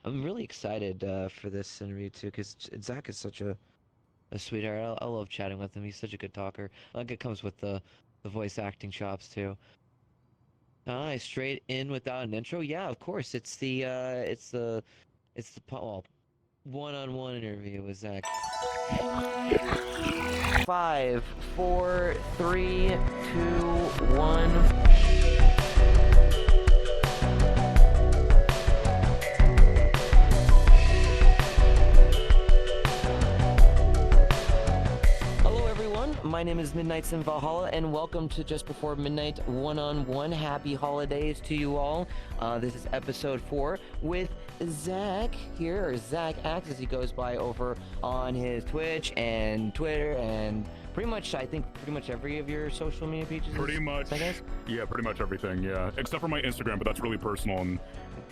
I'm really excited for this interview too, because Zach is such a sweetheart. I love chatting with him. He's such a good talker. Like it comes with the voice acting chops too. Straight in without an intro. Yeah, of course. Well, one-on-one interview with Zach. Five, four, three, two, one. Hello everyone, my name is Midnights in Valhalla, and welcome to Just Before Midnight One-on-One. Happy holidays to you all. This is episode 4 with Zach here, or ZaccActs as he goes by over on his Twitch and Twitter and pretty much every of your social media pages. Pretty much, yeah, pretty much everything, yeah. Except for my Instagram, but that's really personal, and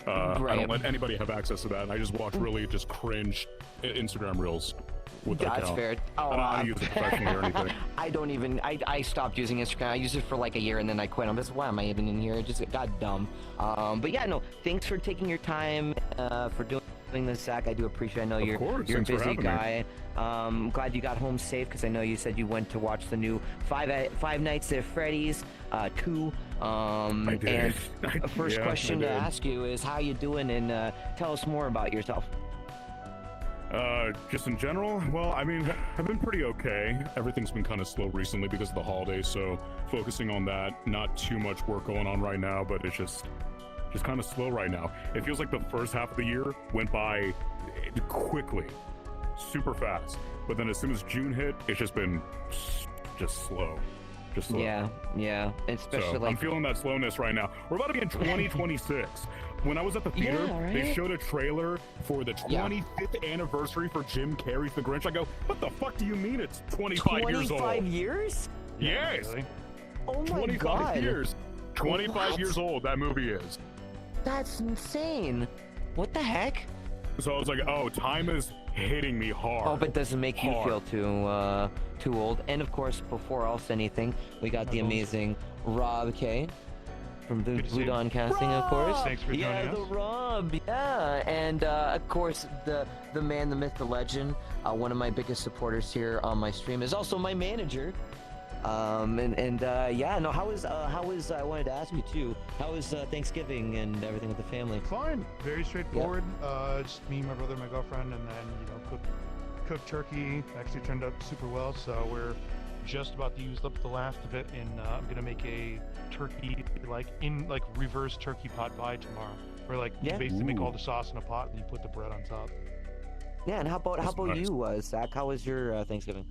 I don't let anybody have access to that. I just watch really just cringe Instagram reels. That's fair. Oh, I don't know how to use it professionally or anything. I stopped using Instagram. I used it for like a year and then I quit. I'm just, why am I even in here? It just got dumb. But yeah, no, thanks for taking your time for doing this, Zach. I do appreciate it. I know you're a busy guy. Glad you got home safe, because I know you said you went to watch the new Five Nights at Freddy's 2. I did. And first question to ask you is how you doing, and tell us more about yourself. Just in general, well, I mean, I've been pretty okay. Everything's been kind of slow recently because of the holidays, so focusing on that. Not too much work going on right now, but it's just kind of slow right now. It feels like the first half of the year went by quickly, super fast. But then as soon as June hit, it's just been just slow. Just slow. Yeah, especially so I'm feeling that slowness right now. We're about to be in 2026. When I was at the theater, they showed a trailer for the 25th anniversary for Jim Carrey's The Grinch. I go, what the fuck do you mean it's 25 years old? 25 years? Yes. Really? Oh my 25 god. years. 25 What? years old that movie is. That's insane. What the heck? So I was like, oh, time is hitting me hard. Hope it doesn't make you feel too old. And of course, before else anything, we got the amazing Rob K from Blue Dawn Casting, of course. Thanks for joining us. Yeah, the Rob. Yeah, and of course the man, the myth, the legend. One of my biggest supporters here on my stream is also my manager. Yeah, no, how was I wanted to ask you too, how was Thanksgiving and everything with the family? Fine, very straightforward. Just me, my brother, my girlfriend, and then cook turkey. Actually turned out super well, so we're just about to use up the last of it, and I'm gonna make a turkey reverse turkey pot pie tomorrow. Where you basically make all the sauce in a pot and you put the bread on top. Yeah, and how about you, Zach? How was your Thanksgiving?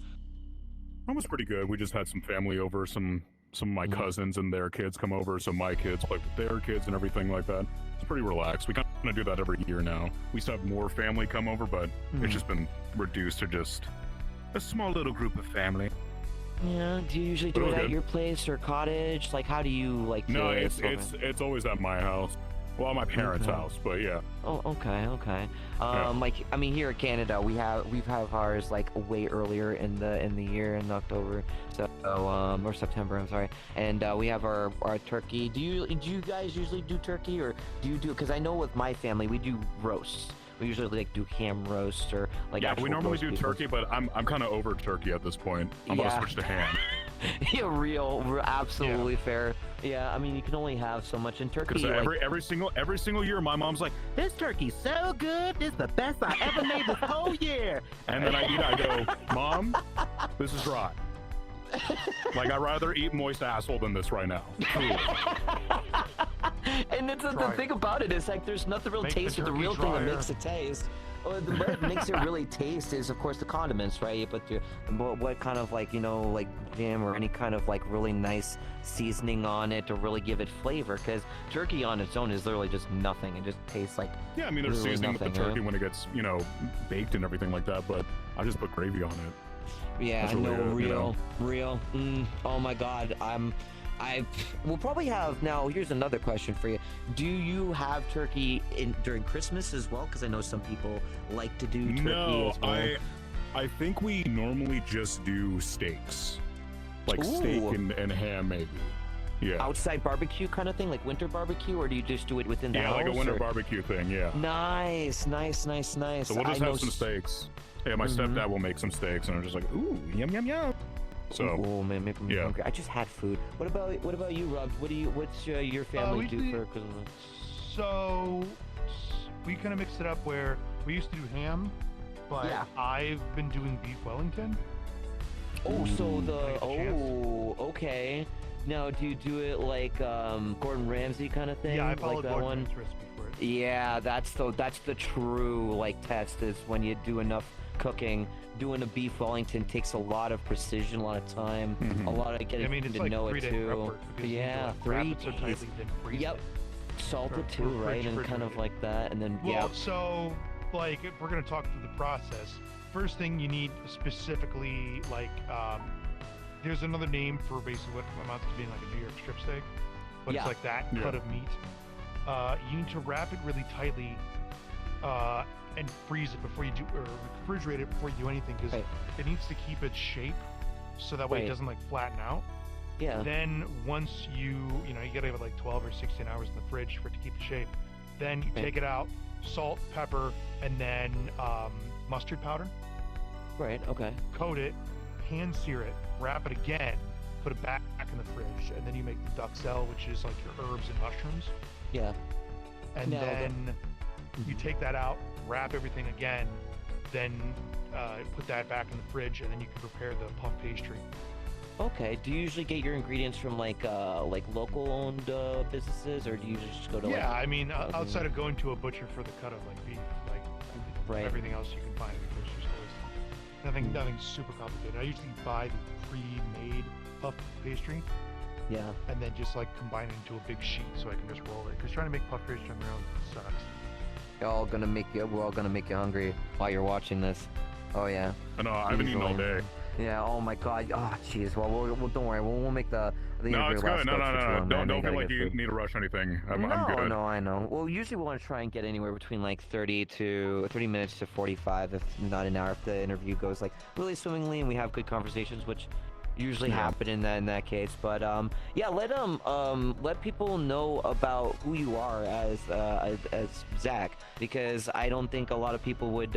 That was pretty good. We just had some family over, some of my cousins and their kids come over, so my kids play with their kids and everything like that. It's pretty relaxed. We kind of do that every year now. We used to have more family come over, but it's just been reduced to just a small little group of family. Yeah, do you usually do it at your place or cottage? Like, how do you like? No, it's always at my house. Well, at my parents' house, but yeah. Oh, okay. Like, I mean, here in Canada, we've had ours like way earlier in the year, in October, so or September, I'm sorry. And we have our turkey. Do you guys usually do turkey, or do you do? Because I know with my family, we do roasts. We usually do ham roast or we normally do turkey, but I'm kind of over turkey at this point. I'm about to switch to ham. Yeah, absolutely fair. Yeah, I mean, you can only have so much in turkey. Because every single year, my mom's like, "This turkey's so good. This is the best I ever made this whole year." And then I eat. I go, "Mom, this is dry. Like, I'd rather eat moist asshole than this right now." Truly. And the thing about it is, like, there's nothing real taste. The real thing that makes it taste. What makes it really taste is, of course, the condiments, right? But what kind of jam or any kind of really nice seasoning on it to really give it flavor? Because turkey on its own is literally just nothing. It just tastes like I mean, there's seasoning with the turkey when it gets baked and everything like that. But I just put gravy on it. Yeah, really real. Oh my God, we'll probably have now. Here's another question for you: do you have turkey during Christmas as well? Because I know some people like to do turkey as well. I think we normally just do steaks, like steak and ham maybe. Yeah. outside barbecue kind of thing, like winter barbecue, or do you just do it within the Yeah, house? like a winter or- barbecue thing. Yeah. Nice. So we'll just have some steaks. Yeah, my stepdad will make some steaks, and I'm just like, ooh, yum yum yum. So. Oh man, making me yeah. hungry. I just had food. What about you, Rob? What's your family we do do- for Christmas? So we kind of mixed it up where we used to do ham, but Yeah. I've been doing beef Wellington. Oh, so When I get the chance. okay. Now, do you do it like Gordon Ramsay kind of thing? Yeah, I like followed that Gordon one. Ramsay's recipe for it. Yeah, that's the true like test is when you do enough cooking. Doing a beef Wellington takes a lot of precision, a lot of time, Mhm. a lot of getting I mean, it's to like know it 3-day too. prep work because you need to, Yeah, like, 3 wrap it so days. tightly, then freeze Yep. it. Salted For- too, for right? And fridge- kind of like that, and then Well, yeah. so like if we're gonna talk through the process, first thing you need specifically like there's another name for basically what amounts to being like a New York strip steak, but Yeah. it's like that Yeah. cut of meat. You need to wrap it really tightly and freeze it before you do, or refrigerate it before you do anything, because Right. it needs to keep its shape so that way Right. it doesn't like flatten out. Yeah. Then once you gotta have it like 12 or 16 hours in the fridge for it to keep the shape. Then you Right. take it out, salt, pepper, and then mustard powder. Right. Okay. Coat it, hand sear it, wrap it again, put it back in the fridge, and then you make the duxelle, which is like your herbs and mushrooms. Yeah. And Now the- then you take that out, wrap everything again, then put that back in the fridge, and then you can prepare the puff pastry. Okay. Do you usually get your ingredients from like local owned businesses, or do you just go to Yeah, like I mean, outside of going to a butcher for the cut of like beef, like Right. everything else you can find in the grocery stores. Nothing super complicated. I usually buy the pre-made puff pastry yeah. and then just like combine it into a big sheet so I can just roll it. Because trying to make puff pastry on your own sucks. We're all gonna make you hungry while you're watching this. Oh yeah. I know, I haven't eaten all Easily. day. Yeah. Oh my God. Oh jeez. Well, don't worry. We'll make the No, interview it's last good. No, extra no, long, no. man. Don't I feel gotta like get you food. need to rush anything. I'm no, good. no, I know. Well, usually we want to try and get anywhere between like 30 minutes to 45, if not an hour, if the interview goes like really swimmingly and we have good conversations, which usually Yeah. happen in that case. But yeah, let people know about who you are as Zach, because I don't think a lot of people would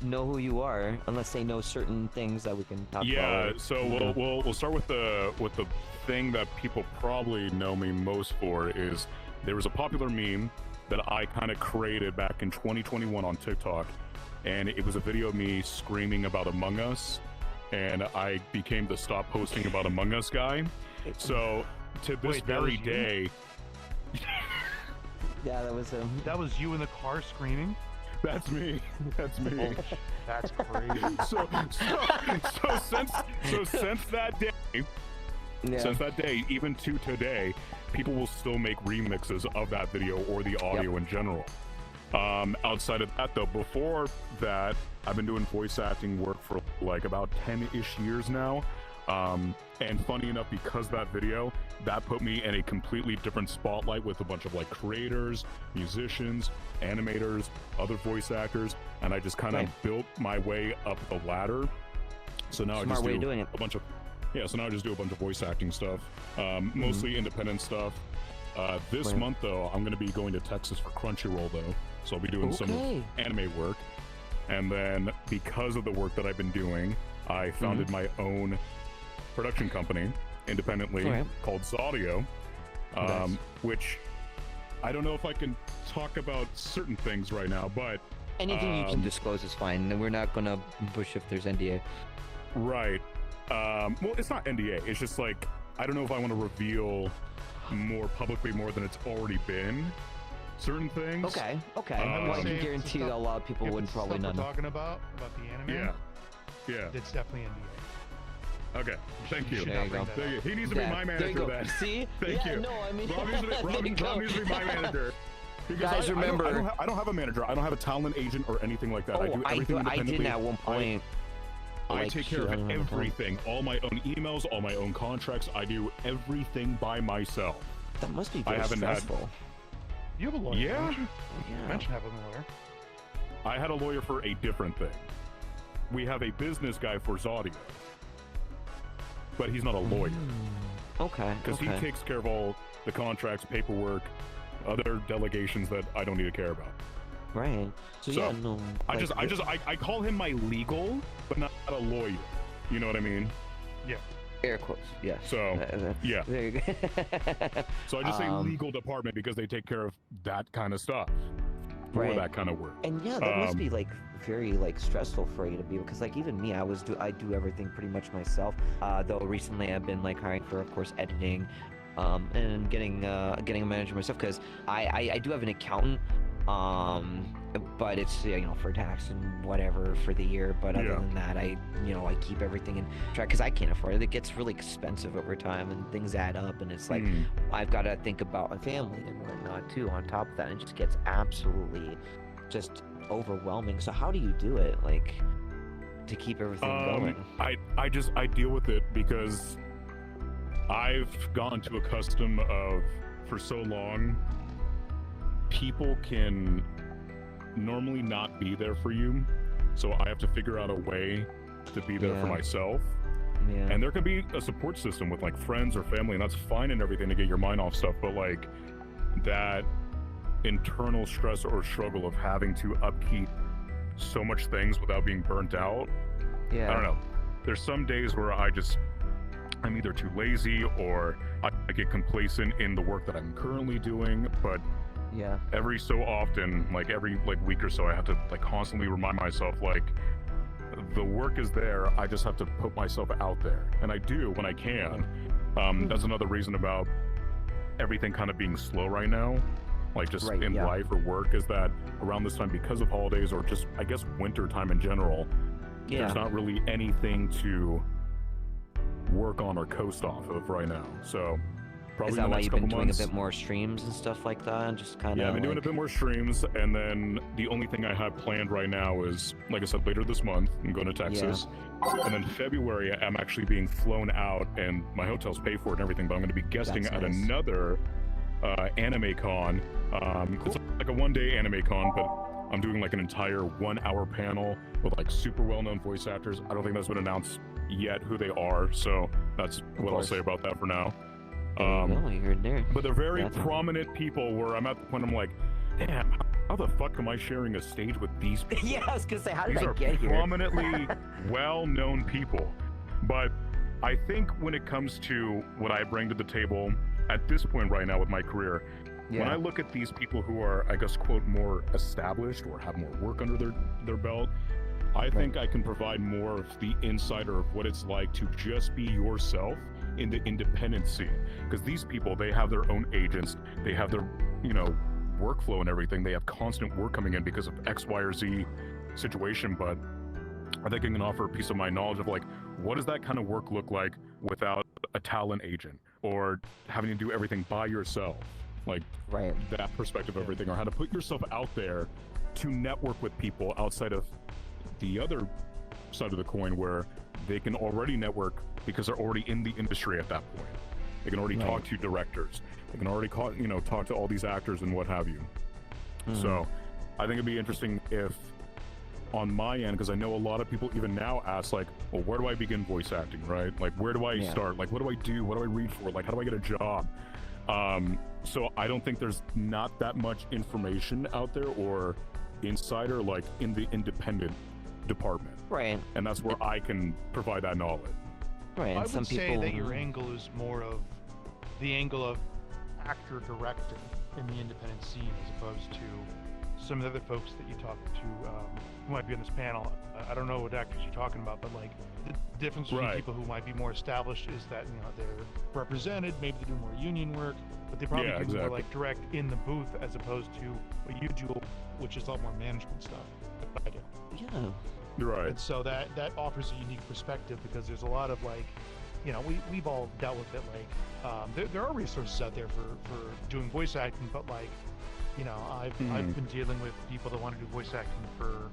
know who you are unless they know certain things that we can talk about. Yeah, later. so we'll start with the thing that people probably know me most for is there was a popular meme that I kind of created back in 2021 on TikTok, and it was a video of me screaming about Among Us, and I became the stop posting about Among Us guy. So to this Wait, that very was you? day, Yeah, that was him. That was you in the car screaming? that's me. That's me. That's crazy. so since that day. Yeah. Since that day, even to today, people will still make remixes of that video or the audio in general. Outside of that, though, before that, I've been doing voice acting work for like about 10-ish years now. And funny enough, because of that video, that put me in a completely different spotlight with a bunch of like creators, musicians, animators, other voice actors, and I just kind of Right. built my way up the ladder. So now I Smart just way do of doing it. a bunch of so now I just do a bunch of voice acting stuff, mostly independent stuff. This Right. month, though, I'm going to be going to Texas for Crunchyroll, though, so I'll be doing some Okay. anime work. And then, because of the work that I've been doing, I founded my own production company independently Alright. called ZAudio, Nice. which I don't know if I can talk about certain things right now, but Anything you can disclose is fine. We're not gonna push if there's NDA. right. Well, it's not NDA. It's just like I don't know if I want to reveal more publicly more than it's already been. Certain things. Okay. Okay. I'm Well, I gonna can say it's guarantee the that a lot of people If would it's probably stuff not we're know. talking about the anime, Yeah. Yeah. it's definitely NDA. Okay. Thank you. should There not you bring go. that Thank you. up. He needs to be Yeah, my there you manager go. then. See? Thank Yeah, you. no, I mean, Rob needs to be, there you go. Rob needs to be my manager. Because Guys, remember- I don't have a manager. I don't have a talent agent or anything like that. I do everything I independently. didn't at one point. I Like, take care shoot, I of don't have a talent. everything. All my own emails, all my own contracts. I do everything by myself. That must be I very haven't had- stressful. You have a lawyer, Yeah. don't you? You Yeah. mentioned having a lawyer. I had a lawyer for a different thing. We have a business guy for ZAudio, but he's not a lawyer. Okay. Because Okay. he takes care of all the contracts, paperwork, other delegations that I don't need to care about. Right. So yeah, no. I call him my legal, but not a lawyer. You know what I mean? Yeah. Air quotes. Yes. So, yeah. There you go. So I just say legal department because they take care of that kind of stuff for Right. that kind of work. And yeah, that must be like very like stressful for you to be, because like even me, I do everything pretty much myself. Though recently I've been like hiring for, of course, editing, and getting a manager myself, because I do have an accountant, but it's, you know, for tax and whatever for the year. But other than that, I keep everything in track because I can't afford it. It gets really expensive over time and things add up, and it's like I've got to think about my family and whatnot too on top of that, and it just gets absolutely just overwhelming. So how do you do it, like, to keep everything going? I deal with it because I've gone to a custom of, for so long, people can normally not be there for you, so I have to figure out a way to be there for myself. Yeah. And there can be a support system with like friends or family, and that's fine and everything to get your mind off stuff, but like that internal stress or struggle of having to upkeep so much things without being burnt out. I don't know. There's some days where I'm either too lazy or I get complacent in the work that I'm currently doing, but every so often, like every week or so, I have to like constantly remind myself, like, the work is there, I just have to put myself out there, and I do when I can. That's another reason about everything kind of being slow right now, like just in life or work, is that around this time, because of holidays or just I guess winter time in general, there's not really anything to work on or coast off of right now. So probably is that the why next you've been couple doing months, a bit more streams and stuff like that, and just kind of I've been doing a bit more streams, and then the only thing I have planned right now is, like I said, later this month I'm going to Texas, and then February I'm actually being flown out, and my hotel's paid for it and everything, but I'm going to be guesting at another anime con. It's like a one-day anime con, but I'm doing like an entire 1 hour panel with like super well-known voice actors. I don't think that's been announced yet who they are, so that's what I'll say about that for now. You're there. But they're very prominent people where I'm at the point I'm like, damn, how the fuck am I sharing a stage with these people? Yeah, I was gonna say, how did These I are get here? prominently well-known people. But I think when it comes to what I bring to the table at this point right now with my career, when I look at these people who are, I guess, quote, more established or have more work under their belt, I think I can provide more of the insider of what it's like to just be yourself in the independent scene. Because these people, they have their own agents, they have their, workflow and everything. They have constant work coming in because of X, Y, or Z situation. But I think I can offer a piece of my knowledge of like, what does that kind of work look like without a talent agent or having to do everything by yourself? Like that perspective of everything, or how to put yourself out there to network with people outside of the other side of the coin, where they can already network because they're already in the industry at that point. They can already talk to directors. They can already talk to all these actors and what have you. So I think it'd be interesting if on my end, because I know a lot of people even now ask like, well, where do I begin voice acting, right? Like, where do I start? Like, what do I do? What do I read for? Like, how do I get a job? So I don't think there's not that much information out there or insider like in the independent department. And that's where I can provide that knowledge. I would say that your angle is more of the angle of actor-director in the independent scene, as opposed to some of the other folks that you talk to who might be on this panel. I don't know what actors you're talking about, but like the difference between people who might be more established is that they're represented, maybe they do more union work, but they probably do more like direct in the booth, as opposed to what you do, which is a lot more management stuff. That I do. Yeah. Right. And so that offers a unique perspective, because there's a lot of like, we've all dealt with it. Like, there are resources out there for doing voice acting, but like, I've been dealing with people that want to do voice acting for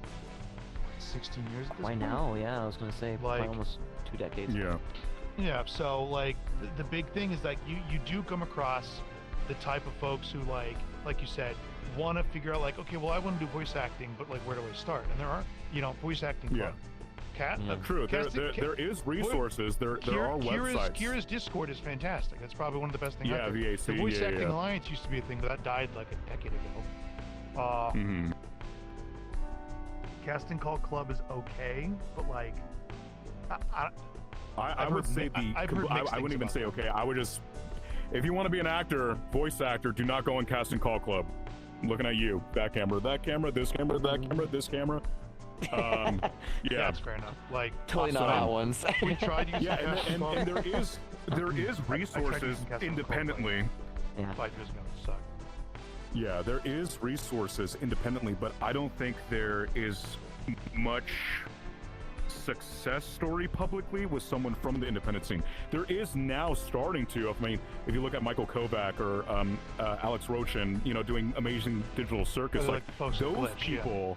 16 years at this point. now? Yeah, I was gonna say like almost 2 decades. Yeah. So like the big thing is like you do come across the type of folks who like you said, want to figure out like, okay, well, I want to do voice acting, but like, where do I start? And there are voice acting club Cat. Yeah. True. There is resources. There are websites. Kira's Discord is fantastic. That's probably one of the best things. Yeah, out there. VAC. The Voice Acting Alliance used to be a thing, but that died like a decade ago. Casting Call Club is okay, but like, I would say I wouldn't even say okay. I would just, if you want to be an actor, voice actor, do not go on Casting Call Club. I'm looking at you. That camera, this camera, that camera, this camera. Yeah, that's fair enough. Like, Totally not hot ones. We tried using Casting Call. and there is resources independently. Yeah. 5 years ago, it sucked. Yeah, there is resources independently, but I don't think there is much success story publicly with someone from the independent scene. There is now starting to. I mean, if you look at Michael Kovac or Alex Rochin, doing Amazing Digital Circus, like those glitch, people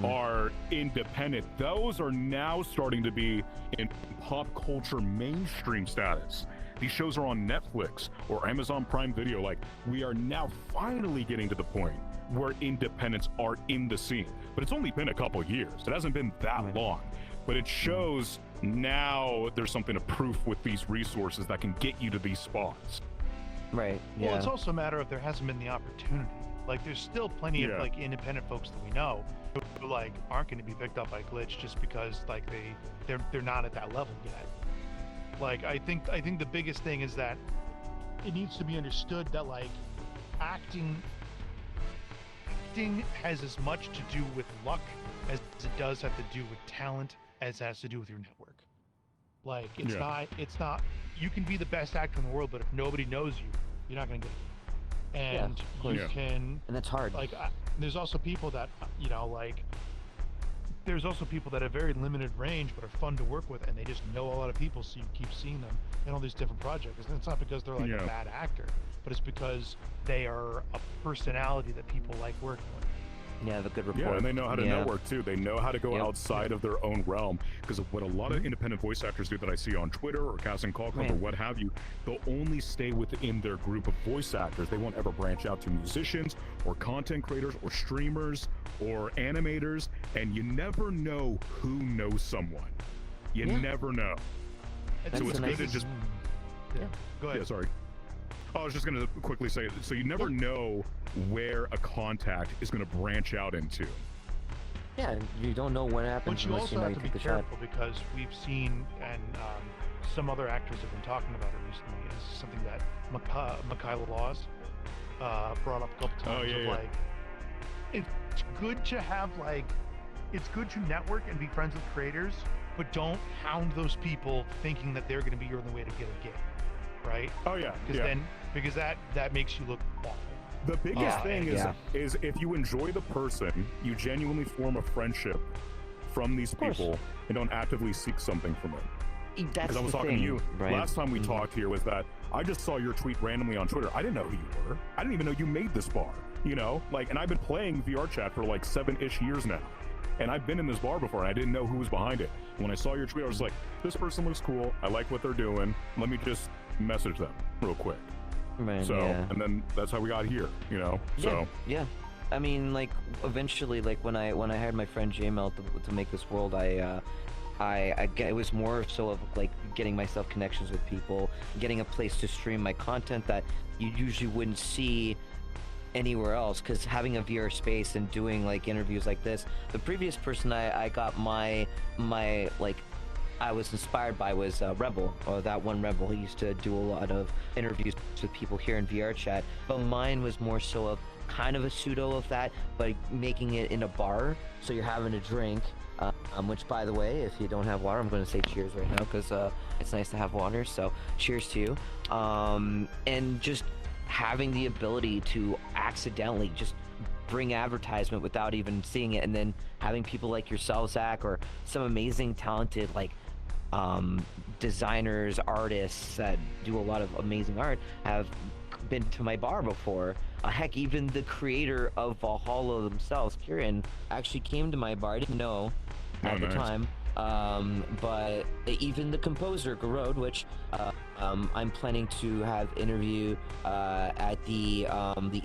are independent. Those are now starting to be in pop culture mainstream status. These shows are on Netflix or Amazon Prime Video. Like, we are now finally getting to the point where independents are in the scene. But it's only been a couple years. It hasn't been that long. But it shows now there's something to proof with these resources that can get you to these spots. Right. Yeah. Well, it's also a matter of there hasn't been the opportunity. Like, there's still plenty of like independent folks that we know who like aren't going to be picked up by Glitch just because like they're not at that level yet. Like, I think the biggest thing is that it needs to be understood that like acting has as much to do with luck as it does have to do with talent as it has to do with your network. Like, it's not you can be the best actor in the world, but if nobody knows you, you're not going to get it. And you can, and that's hard. Like, there's also people that there's also people that have very limited range but are fun to work with, and they just know a lot of people, so you keep seeing them in all these different projects. And it's not because they're like a bad actor, but it's because they are a personality that people like working with. Yeah, the good rapport. Yeah, and they know how to network too. They know how to go outside of their own realm. Because what a lot of independent voice actors do that I see on Twitter or Casting Call Club or what have you, they'll only stay within their group of voice actors. They won't ever branch out to musicians or content creators or streamers or animators. And you never know who knows someone. You never know. So it's good to just... Go ahead. Yeah, sorry. I was just going to quickly say, so you never know where a contact is going to branch out into. Yeah, you don't know what happens. But you also have to be careful because we've seen, and some other actors have been talking about it recently. It's something that Michaela Laws brought up a couple times. Like, it's good to have it's good to network and be friends with creators, but don't hound those people thinking that they're going to be your only way to get a gig. Right? Oh yeah. Because that makes you look awful. The biggest thing is if you enjoy the person, you genuinely form a friendship from these people and don't actively seek something from it. That's Because I was talking to you last time we talked here was that I just saw your tweet randomly on Twitter. I didn't know who you were. I didn't even know you made this bar. And I've been playing VR chat for like 7-ish years now. And I've been in this bar before and I didn't know who was behind it. When I saw your tweet, I was like, this person looks cool. I like what they're doing. Let me just message them real quick. And then that's how we got here, Yeah. I mean, like, eventually, like, when I hired my friend JML to make this world, it was more so of like getting myself connections with people, getting a place to stream my content that you usually wouldn't see anywhere else, because having a VR space and doing like interviews like this, the previous person I got my like I was inspired by was Rebel, or that one Rebel. He used to do a lot of interviews with people here in VR chat, but mine was more so of kind of a pseudo of that, but making it in a bar, so you're having a drink, which, by the way, if you don't have water, I'm going to say cheers right now, because it's nice to have water, so cheers to you. And just having the ability to accidentally just bring advertisement without even seeing it, and then having people like yourself, Zach, or some amazing talented like designers, artists that do a lot of amazing art have been to my bar before. Heck, even the creator of Valhalla themselves, Kieran, actually came to my bar. I didn't know at the time, but even the composer Garode, which I'm planning to have interview at the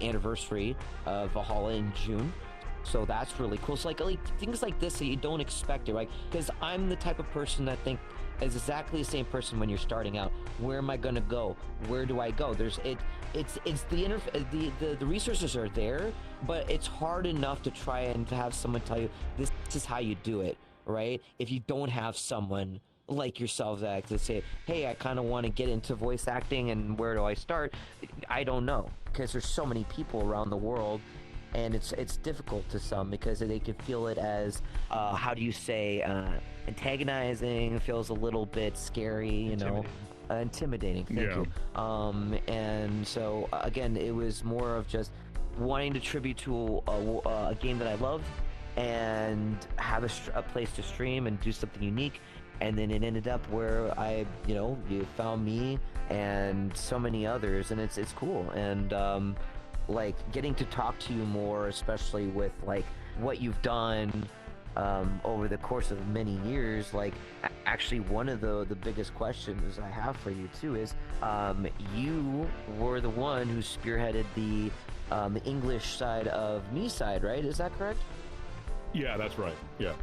anniversary of Valhalla in June. So that's really cool. So like things like this that you don't expect it, right? Because I'm the type of person that think is exactly the same person when you're starting out. Where am I gonna go? Where do I go? It's the resources are there, but it's hard enough to try and have someone tell you this is how you do it, right? If you don't have someone like yourself, Zach, to say, hey, I kind of want to get into voice acting, and where do I start? I don't know, because there's so many people around the world, and it's difficult to some because they can feel it as how do you say, antagonizing, feels a little bit scary, you know, intimidating. Thank you. And so again, it was more of just wanting to tribute to a game that I loved and have a place to stream and do something unique. And then it ended up where you found me and so many others, and it's cool. And like getting to talk to you more, especially with like what you've done over the course of many years. Like actually one of the biggest questions I have for you too is you were the one who spearheaded the English side of me side, right? Is that correct? Yeah, that's right. Yeah.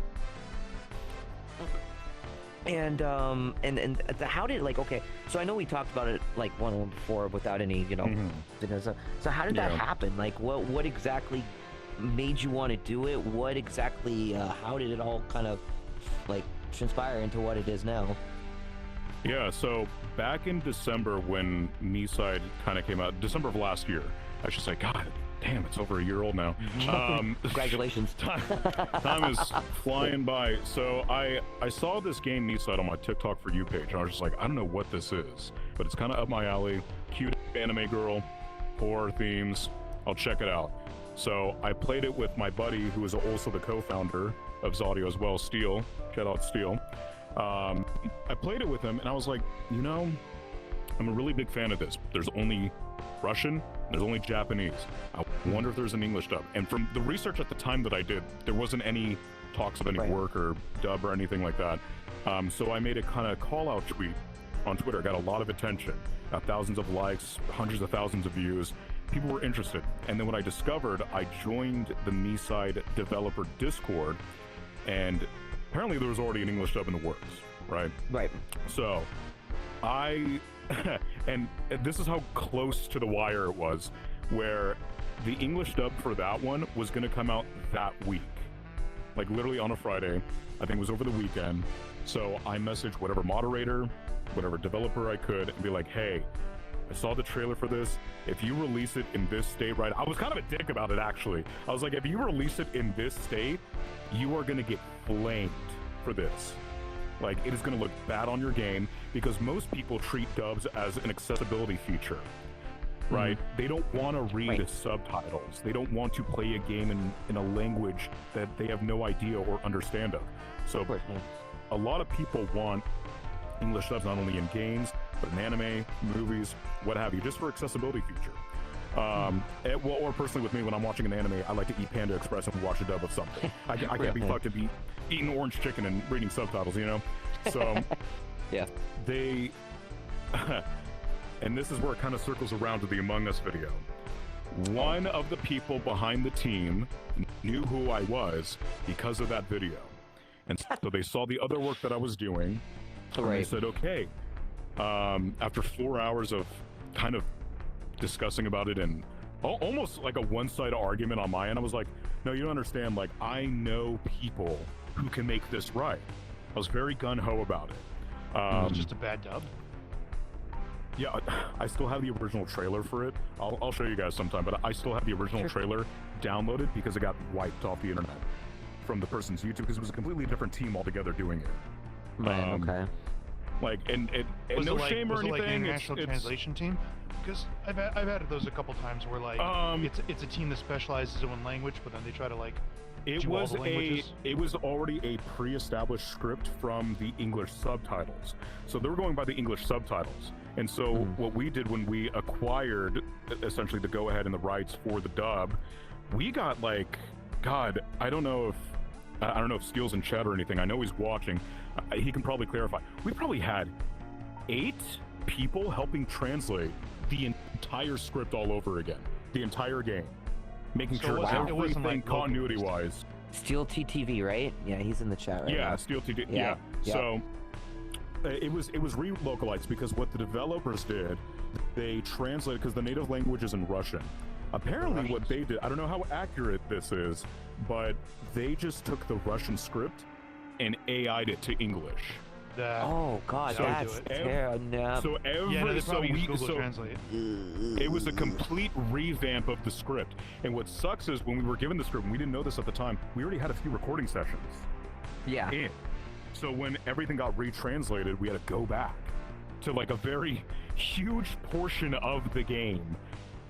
And how did, like, okay, so I know we talked about it like one before without any, so how did that happen? Like what exactly made you want to do it? What exactly how did it all kind of like transpire into what it is now? Yeah, so back in December when Me Side kind of came out, December of last year, I should say, God damn, it's over a year old now. Congratulations. Time is flying by. So I saw this game Me Side on my TikTok For You page, and I was just like, I don't know what this is, but it's kind of up my alley. Cute anime girl, horror themes. I'll check it out. So I played it with my buddy, who is also the co-founder of Zaudio as well, Steel. Shout out Steel. I played it with him, and I was like, I'm a really big fan of this. There's only Russian, there's only Japanese. I wonder if there's an English dub. And from the research at the time that I did, there wasn't any talks of any work or dub or anything like that. So I made a kind of call-out tweet on Twitter. Got a lot of attention, got thousands of likes, hundreds of thousands of views. People were interested. And then when I discovered, I joined the Me Side developer Discord, and apparently there was already an English dub in the works, right? Right. So and this is how close to the wire it was, where the English dub for that one was going to come out that week, like literally on a Friday. I think it was over the weekend. So I messaged whatever moderator, whatever developer I could, and be like, hey, I saw the trailer for this. If you release it in this state, right? I was kind of a dick about it, actually. I was like, if you release it in this state, you are going to get flamed for this. Like, it is going to look bad on your game, because most people treat dubs as an accessibility feature, right? They don't want to read subtitles. They don't want to play a game in a language that they have no idea or understand of. So a lot of people want English dubs not only in games, but in anime, movies, what have you, just for accessibility feature. Or personally with me, when I'm watching an anime, I like to eat Panda Express and watch a dub of something. I can't be fucked to be eating orange chicken and reading subtitles, So yeah, they and this is where it kind of circles around to the Among Us video. One of the people behind the team knew who I was because of that video, and so they saw the other work that I was doing, and they said, okay, after 4 hours of kind of discussing about it and almost like a one-sided argument on my end, I was like, no, you don't understand. Like, I know people who can make this right. I was very gun-ho about it. It was just a bad dub? Yeah, I still have the original trailer for it. I'll show you guys sometime, but I still have the original trailer downloaded because it got wiped off the internet from the person's YouTube, because it was a completely different team altogether doing it. Okay. Like, and no shame or anything. Was it like an international translation team? Because I've had those a couple times where like it's a team that specializes in one language, but then they try to like it was already a pre-established script from the English subtitles, so they were going by the English subtitles. And so what we did when we acquired essentially the go-ahead and the rights for the dub, we got like, God, I don't know if Steele's in chat or anything. I know he's watching. He can probably clarify. We probably had 8 people helping translate the entire script all over again, the entire game. making So sure it wasn't everything like continuity-wise. Steel TTV, right? Yeah, he's in the chat right Yeah, now. Steel TD. Yeah, yeah. So it was relocalized because what the developers did, they translated because the native language is in Russian. Apparently, what they did, I don't know how accurate this is, but they just took the Russian script and AI'd it to English. Oh God, So that's terrible. No. So Yeah, no, they probably use Google Translate. it was a complete revamp of the script. And what sucks is when we were given the script, and we didn't know this at the time, we already had a few recording sessions Yeah. in. So when everything got retranslated, we had to go back to like a very huge portion of the game.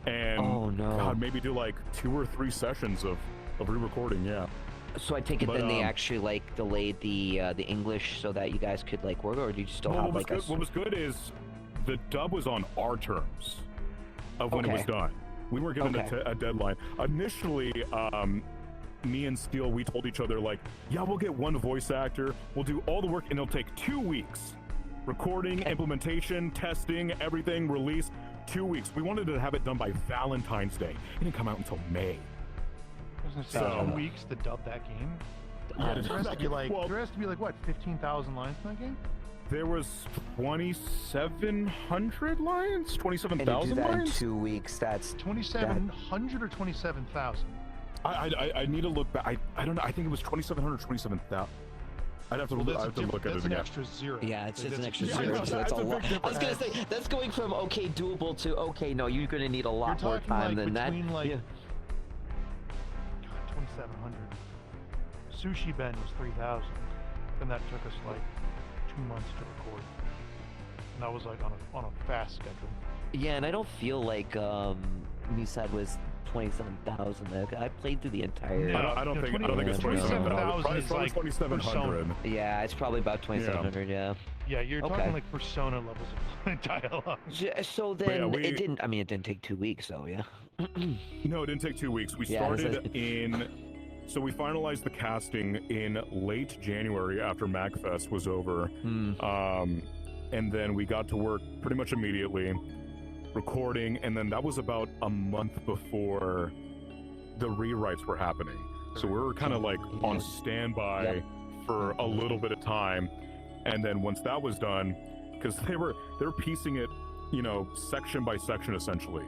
And Oh no. God, maybe do like 2 or 3 sessions of re-recording, yeah. So I take it But, then they actually like delayed the English so that you guys could like work, or do you still Well, have like what was good is the dub was on our terms of when it was Okay. done. We weren't given Okay. a deadline. Initially, me and Steele, we told each other like, yeah, we'll get 1 voice actor, we'll do all the work, and it'll take 2 weeks. Recording, Okay. implementation, testing, everything, release, 2 weeks. We wanted to have it done by Valentine's Day. It didn't come out until May. I was gonna say So- 2 weeks to dub that game. Yeah, There has to be like, well, there has to be like what, 15,000 lines in that game? there was 2,700 lines? and you do 27,000 that in lines? 2 weeks. That's 2,700 or 27,000? I need to look back. I don't know. I think it was 2,700, 27,000. I'd have to, Well, I that's have to look at that's it an again. extra zero. yeah, it's just an extra yeah, zero. that's So that's a a big lot. I was gonna difference. say that's going from okay doable to okay no, you're gonna need a lot You're more talking time like than that. between like Yeah. God, 2,700. Sushi Ben was 3,000, and that took us like 2 months to record. And that was like on a fast schedule. Yeah, and I don't feel like Nisad was 27,000. I played through the entire. No. I don't think it's 27,000 27,000. is Probably like 2,700. Yeah, it's probably about 2,700. Yeah. Yeah, you're Okay. talking like Persona levels of dialogue. So then we- it didn't. I mean, it didn't take 2 weeks, though. Yeah. No, it didn't take 2 weeks. We Yeah, this started in. So we finalized the casting in late January after MagFest was over. And then we got to work pretty much immediately, recording, and then that was about a month before the rewrites were happening. So we were kind of like on standby Yep. for a little bit of time, and then once that was done, because they were piecing it, section by section essentially,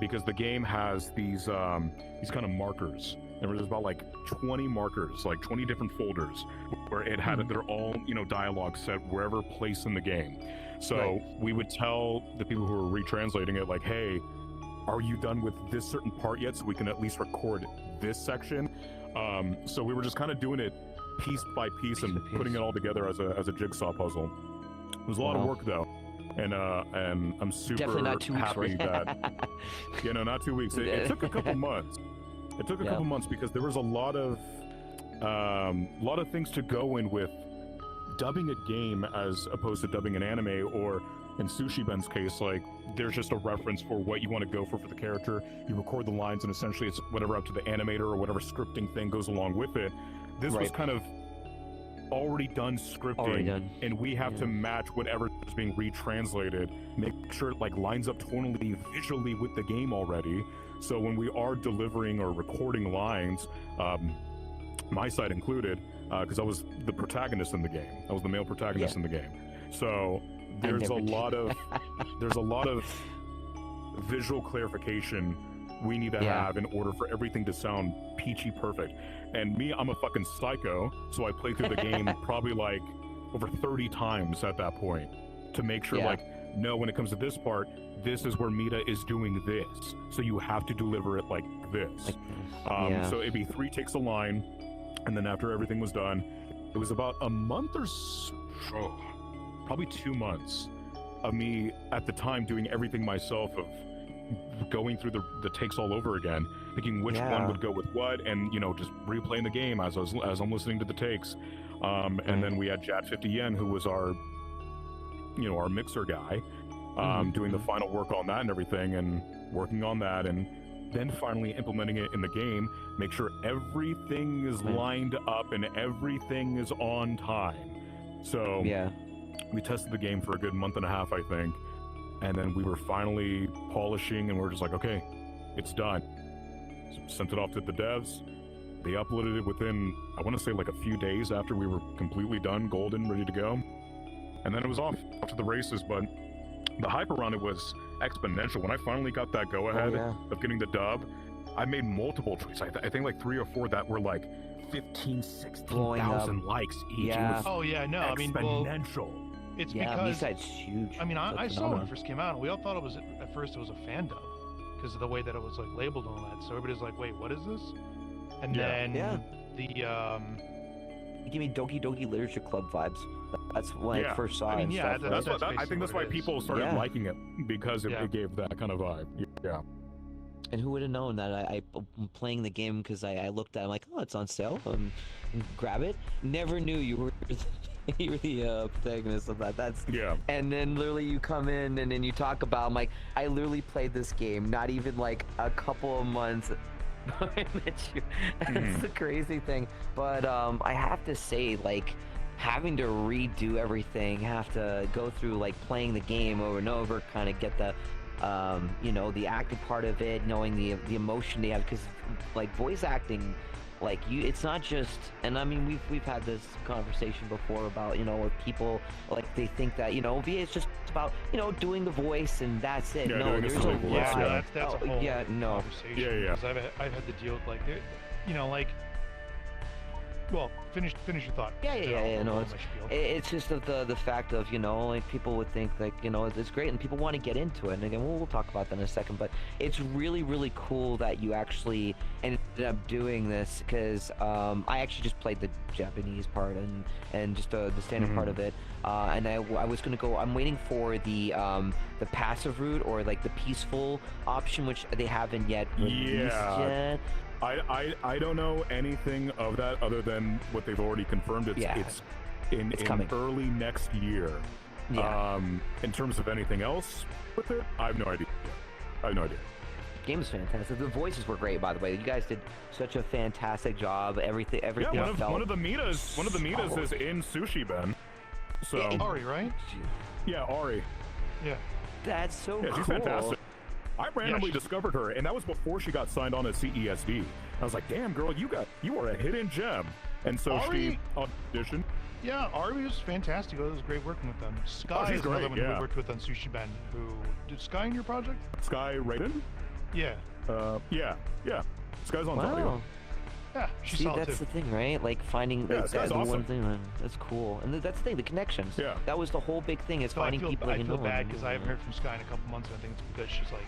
because the game has these kind of markers. And there's about like 20 markers, like 20 different folders, where it had they're all dialogue set wherever place in the game. So we would tell the people who were retranslating it like, hey, are you done with this certain part yet, so we can at least record this section? So we were just kind of doing it piece by piece and putting it all together as a jigsaw puzzle. It was a lot of work though, and I'm super Definitely not 2 weeks happy worth. that not 2 weeks. It took a couple months. It took a couple months because there was a lot of things to go in with dubbing a game as opposed to dubbing an anime, or in Sushi Ben's case, like there's just a reference for what you want to go for the character. You record the lines, and essentially it's whatever up to the animator or whatever scripting thing goes along with it. This was kind of already done scripting, and we have to match whatever is being retranslated, make sure it like lines up tonally, visually with the game already. So when we are delivering or recording lines, my side included, because I was the protagonist in the game. I was the male protagonist in the game. So there's a lot of visual clarification we need to have in order for everything to sound peachy perfect. And me, I'm a fucking psycho, so I played through the game probably like over 30 times at that point to make sure like, no, when it comes to this part, this is where Mita is doing this, so you have to deliver it like this. So it'd be 3 takes a line, and then after everything was done, it was about a month or so, probably 2 months of me at the time doing everything myself, of going through the takes all over again, thinking which one would go with what, and just replaying the game as I'm listening to the takes. And then we had Jad 50 Yen, who was our mixer guy, doing the final work on that and everything, and working on that, and then finally implementing it in the game, make sure everything is lined up and everything is on time. So we tested the game for a good month and a half, I think, and then we were finally polishing, and we're just like, okay, it's done. sent it off to the devs. They uploaded it within, I want to say like a few days after we were completely done, golden, ready to go. And then it was off to the races, but the hype around it was exponential. When I finally got that go-ahead of getting the dub, I made multiple tweets. I think like 3 or 4 that were like 15, 16,000 likes each. Yeah. It was exponential. It's Yeah, because B-side's huge. I mean, I That's saw when phenomenal. it first came out, and we all thought it was at first it was a fan dub because of the way that it was like labeled and all that. So everybody's like, "Wait, what is this?" And then the You give me Doki Doki Literature Club vibes. That's when I first saw I mean, it. yeah, and stuff, that's right? basically I think that's what why it is. people started Yeah. liking it, because it gave that kind of vibe. Yeah. And who would have known that I'm playing the game because I looked at it, I'm like, oh, it's on sale. Grab it. Never knew you were you were the protagonist of that. That's And then literally you come in and then you talk about, I'm like, I literally played this game not even like a couple of months. I met you. That's the crazy thing. But I have to say, like, having to redo everything, have to go through like playing the game over and over, kind of get the you know, the acting part of it, knowing the emotion they have, because like voice acting, like it's not just, and I mean we've had this conversation before about, you know, where people like they think that, you know, VA is just about, you know, doing the voice and that's it. No, there's a lot. That's a whole conversation. Yeah. Because I've had to deal with like, you know, like. Well, finish your thought. Yeah. No, it's just the fact of, you know, like people would think like, you know, it's great and people want to get into it. And again, we'll talk about that in a second. But it's really, really cool that you actually ended up doing this, because I actually just played the Japanese part and just the standard part of it. And I was gonna go. I'm waiting for the passive route or like the peaceful option, which they haven't yet released yet. I don't know anything of that other than what they've already confirmed. It's coming early next year. In terms of anything else with it, I have no idea. Game is fantastic. The voices were great, by the way. You guys did such a fantastic job. Everything. Yeah, one of the Mitas is in Sushi Ben. So Ari, right? Yeah, Ari. Yeah. That's so cool. She's fantastic. I randomly discovered her, and that was before she got signed on at CESD. I was like, "Damn, girl, you are a hidden gem." And so she auditioned. Yeah, Ari was fantastic. It was great working with them. Sky is another one we worked with on Sushi Ben. Who did Sky in your project? Sky Raiden? Yeah. Yeah. Sky's on audio. Yeah, she's See, solid that's too. the thing, right? Like finding that awesome. one thing. That's cool, and that's the thing. The connections. Yeah. That was the whole big thing. Is finding people. I feel bad because I haven't heard from Sky in a couple months. And I think it's because she's like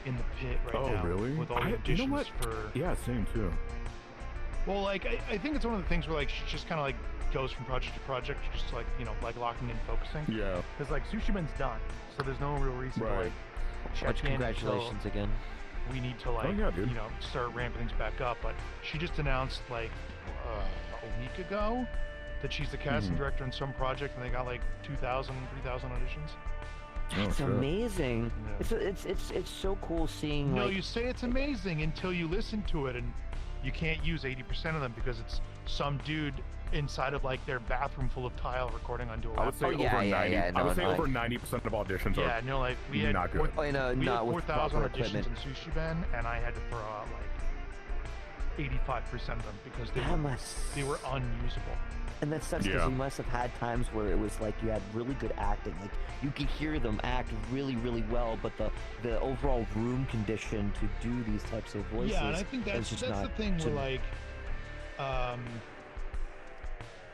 in the pit right now. Oh, really? With all the auditions you know what? for. Yeah, same too. Well, like I think it's one of the things where like she just kind of like goes from project to project, just like, you know, like locking in, focusing. Yeah. Because like Sushi Ben's done, so there's no real reason to like check Much in. congratulations again. We need to like, you know, start ramping things back up. But she just announced like a week ago that she's the casting director in some project, and they got like 2,000, 3,000 auditions. That's amazing. Yeah. It's so cool seeing. No, like, you say it's amazing until you listen to it, and you can't use 80% of them because it's some dude inside of like their bathroom full of tile recording onto a laptop. I would say over 90. I would say over 90% of auditions are no, like we had not good. we had 4,000 auditions in Sushi Ben, and I had to throw out like 85% of them because they were unusable. And that sucks because you must have had times where it was like you had really good acting, like you could hear them act really, really well, but the overall room condition to do these types of voices. Yeah, and I think that's the thing where like,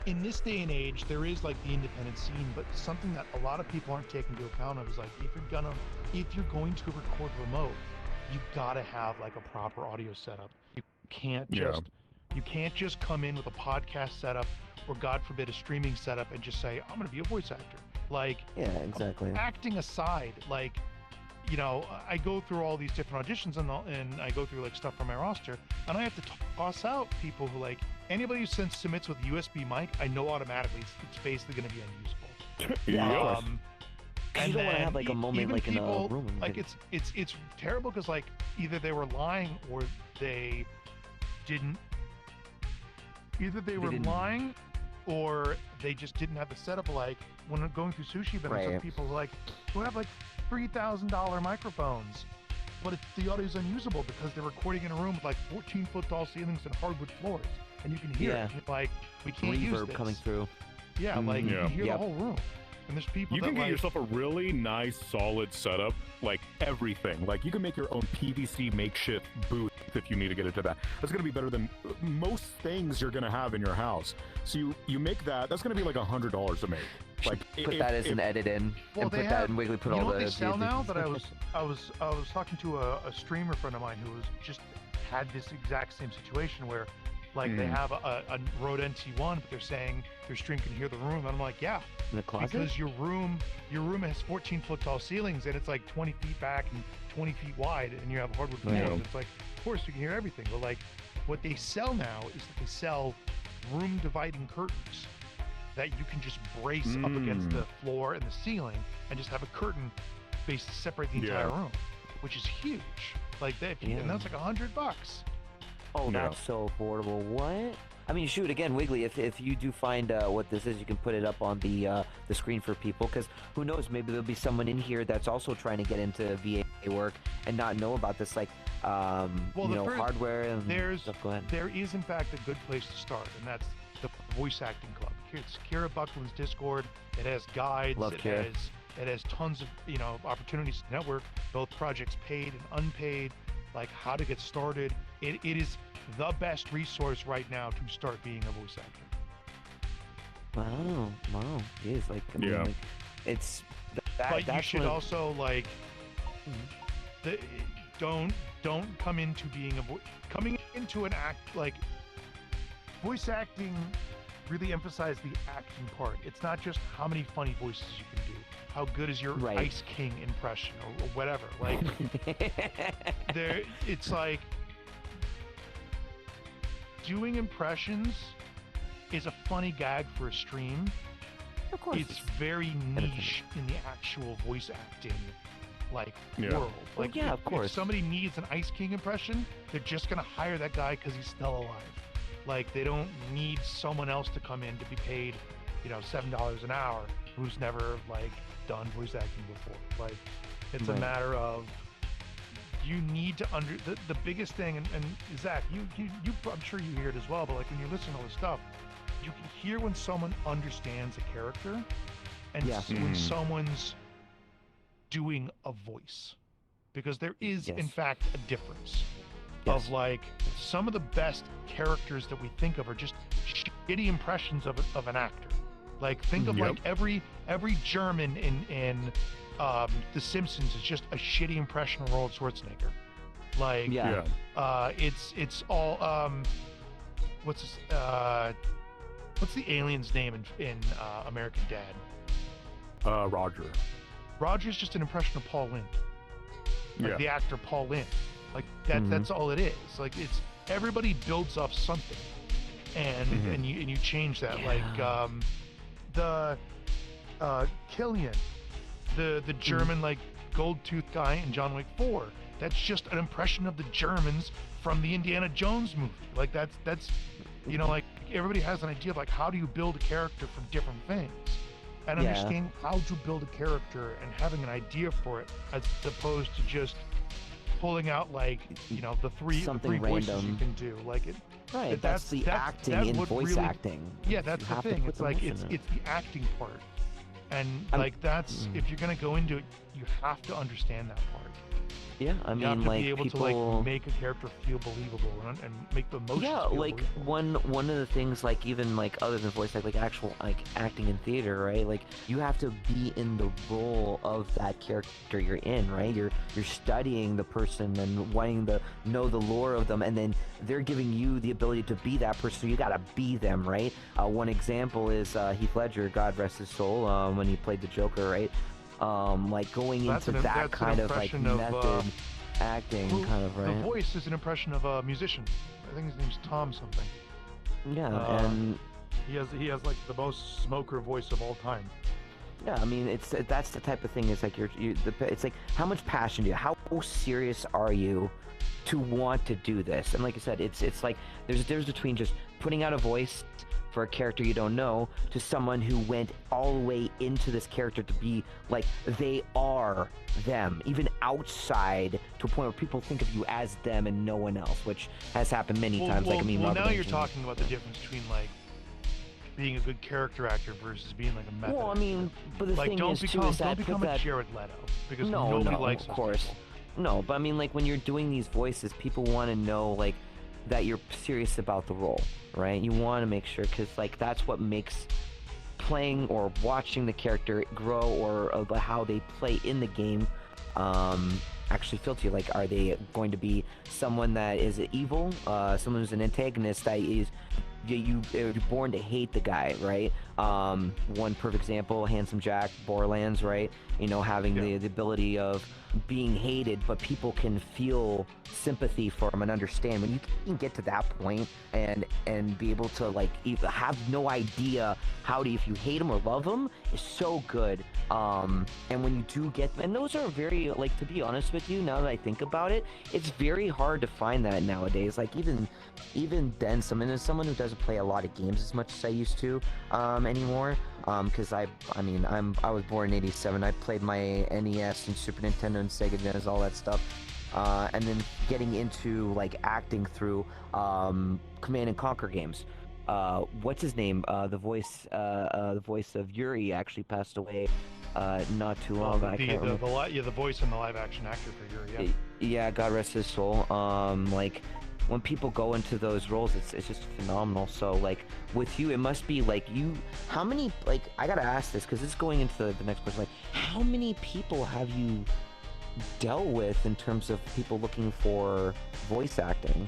in this day and age, there is like the independent scene, but something that a lot of people aren't taking into account of is like if you're going to record remote, you gotta have like a proper audio setup. You can't just come in with a podcast setup or God forbid a streaming setup and just say, I'm gonna be a voice actor. Like, yeah, exactly. Acting aside, like, you know, I go through all these different auditions and I go through like stuff from my roster, and I have to toss out people who like anybody who submits with a USB mic, I know automatically it's basically gonna be unusable. And you don't want to have like a moment like in a room. Like it's terrible because like either they were lying or they didn't. Either they were lying or they just didn't have the setup. Like when I'm going through Sushi Ben, some people like who have like $3,000 microphones, but the audio is unusable because they're recording in a room with like 14-foot tall ceilings and hardwood floors, and you can hear it. Like, we can't use Reverb this. coming through. Yeah, like you Yeah. can hear the whole room. And there's people You that can get like, yourself a really nice, solid setup, like everything. Like you can make your own PVC makeshift booth if you need to get into that. That's gonna be better than most things you're gonna have in your house. So you make that. That's gonna be like $100 to make. Like Put that as an edit in, Well, and they put have, that in Wiggly. Put you all know what the they sell the- now? That I was talking to a streamer friend of mine who was just had this exact same situation where, like, they have a Rode NT1, but they're saying their stream can hear the room. And I'm like, yeah, in the closet. because your room has 14-foot tall ceilings and it's like 20 feet back and 20 feet wide, and you have hardwood floors. Yeah. It's like, of course you can hear everything. But like, what they sell now is that they sell room dividing curtains that you can just brace up against the floor and the ceiling and just have a curtain base to separate the entire room, which is huge. Like that, and that's like $100. Oh, Yeah. that's so affordable. What? I mean, shoot, again, Wiggly, if you do find what this is, you can put it up on the screen for people, because who knows, maybe there'll be someone in here that's also trying to get into VA work and not know about this, like, hardware and stuff. Go ahead. There is, in fact, a good place to start, and that's the Voice Acting Club. It's Kira Buckland's Discord. It has guides. Love Kira. It has tons of opportunities to network, both projects paid and unpaid, like how to get started. It is the best resource right now to start being a voice actor. Wow, it is like, I mean, like, it's that. But that's you should also like, don't come into being coming into an act like voice acting. Really emphasize the acting part. It's not just how many funny voices you can do. How good is your Ice King impression or whatever? Like, it's like doing impressions is a funny gag for a stream. Of course, it's very niche in the actual voice acting world. Like, of course. If somebody needs an Ice King impression, they're just gonna hire that guy because he's still alive. Like, they don't need someone else to come in to be paid, $7 an hour, who's never like done voice acting before. Like, it's a matter of you need to the biggest thing. And Zach, you I'm sure you hear it as well. But like when you listen to all this stuff, you can hear when someone understands a character, and when someone's doing a voice, because there is in fact a difference. Of like some of the best characters that we think of are just shitty impressions of an actor. Like think of like every German in The Simpsons is just a shitty impression of Arnold Schwarzenegger. Like it's all what's the alien's name in American Dad? Roger. Roger's just an impression of Paul Lynde. Like the actor Paul Lynde. Like that's all it is. Like it's everybody builds off something, and you change that. Like the Killian, the German like gold tooth guy in John Wick 4. That's just an impression of the Germans from the Indiana Jones movie. Like that's like everybody has an idea of like how do you build a character from different things, and understanding how to build a character and having an idea for it as opposed to just pulling out like the three voices you can do. Like it. Right. That's the acting in voice acting. Yeah, that's the thing. It's like it's the acting part, and like that's if you're gonna go into it, you have to understand that part. Yeah, I mean, you have to like be able to like make a character feel believable and make the emotions. Yeah, feel like believable. one of the things, like even like other than voice like actual like acting in theater, right? Like you have to be in the role of that character you're in, right? You're studying the person and wanting to know the lore of them, and then they're giving you the ability to be that person. So you gotta be them, right? One example is Heath Ledger, God rest his soul, when he played the Joker, right? Like going into that kind of like method acting kind of, right? The voice is an impression of a musician. I think his name's Tom something. Yeah, and he has like the most smoker voice of all time. Yeah, I mean that's the type of thing. It's like it's like how much passion do you? How serious are you to want to do this? And like I said, it's like there's a difference between just putting out a voice for a character you don't know to someone who went all the way into this character to be like they are them, even outside, to a point where people think of you as them and no one else, which has happened many times. Like, I mean, now you're talking about the difference between like being a good character actor versus being like a method. Well, I mean, but the like, thing don't is become, too is don't that become a Jared Leto, because nobody likes of those course. people. No, but I mean, like, when you're doing these voices, people want to know, like, that you're serious about the role, right? You want to make sure, because, like, that's what makes playing or watching the character grow, or how they play in the game actually feel to you. Like, are they going to be someone that is evil, someone who's an antagonist that is you're born to hate the guy, right? One perfect example, Handsome Jack, Borderlands, right? You know, having the ability of being hated, but people can feel sympathy for him and understand. When you can get to that point and be able to, like, have no idea how to, if you hate him or love him, is so good. And when you do get, and those are very, like, to be honest with you, now that I think about it, it's very hard to find that nowadays. Like, even then, someone who doesn't play a lot of games as much as I used to anymore, because I was born in '87. I played my NES and Super Nintendo and Sega Genesis, all that stuff, and then getting into, like, acting through Command and Conquer games. What's his name? The voice of Yuri actually passed away not too long ago. The voice and the live action actor for Yuri. Yeah, God rest his soul. Like, when people go into those roles, it's just phenomenal. So, like, with you, it must be like how many, like, I gotta ask this because it's going into the next question. Like, how many people have you dealt with in terms of people looking for voice acting?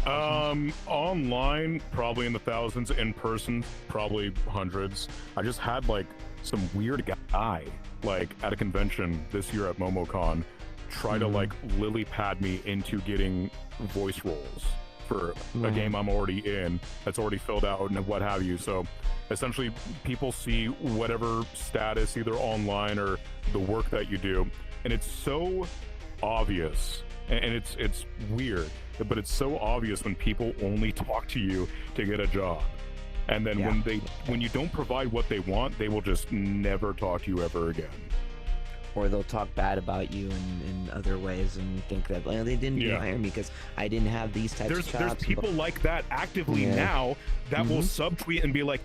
Online, probably in the thousands. In person, probably hundreds. I just had, like, some weird guy, like, at a convention this year at MomoCon, try to, like, lily pad me into getting voice roles for a game I'm already in, that's already filled out and what have you. So essentially, people see whatever status, either online or the work that you do, and it's so obvious, and it's weird, but it's so obvious when people only talk to you to get a job. And then when you don't provide what they want, they will just never talk to you ever again. Or they'll talk bad about you in other ways and think that, well, they didn't hire me because I didn't have these types of chops. There's people like that actively now that will subtweet and be like,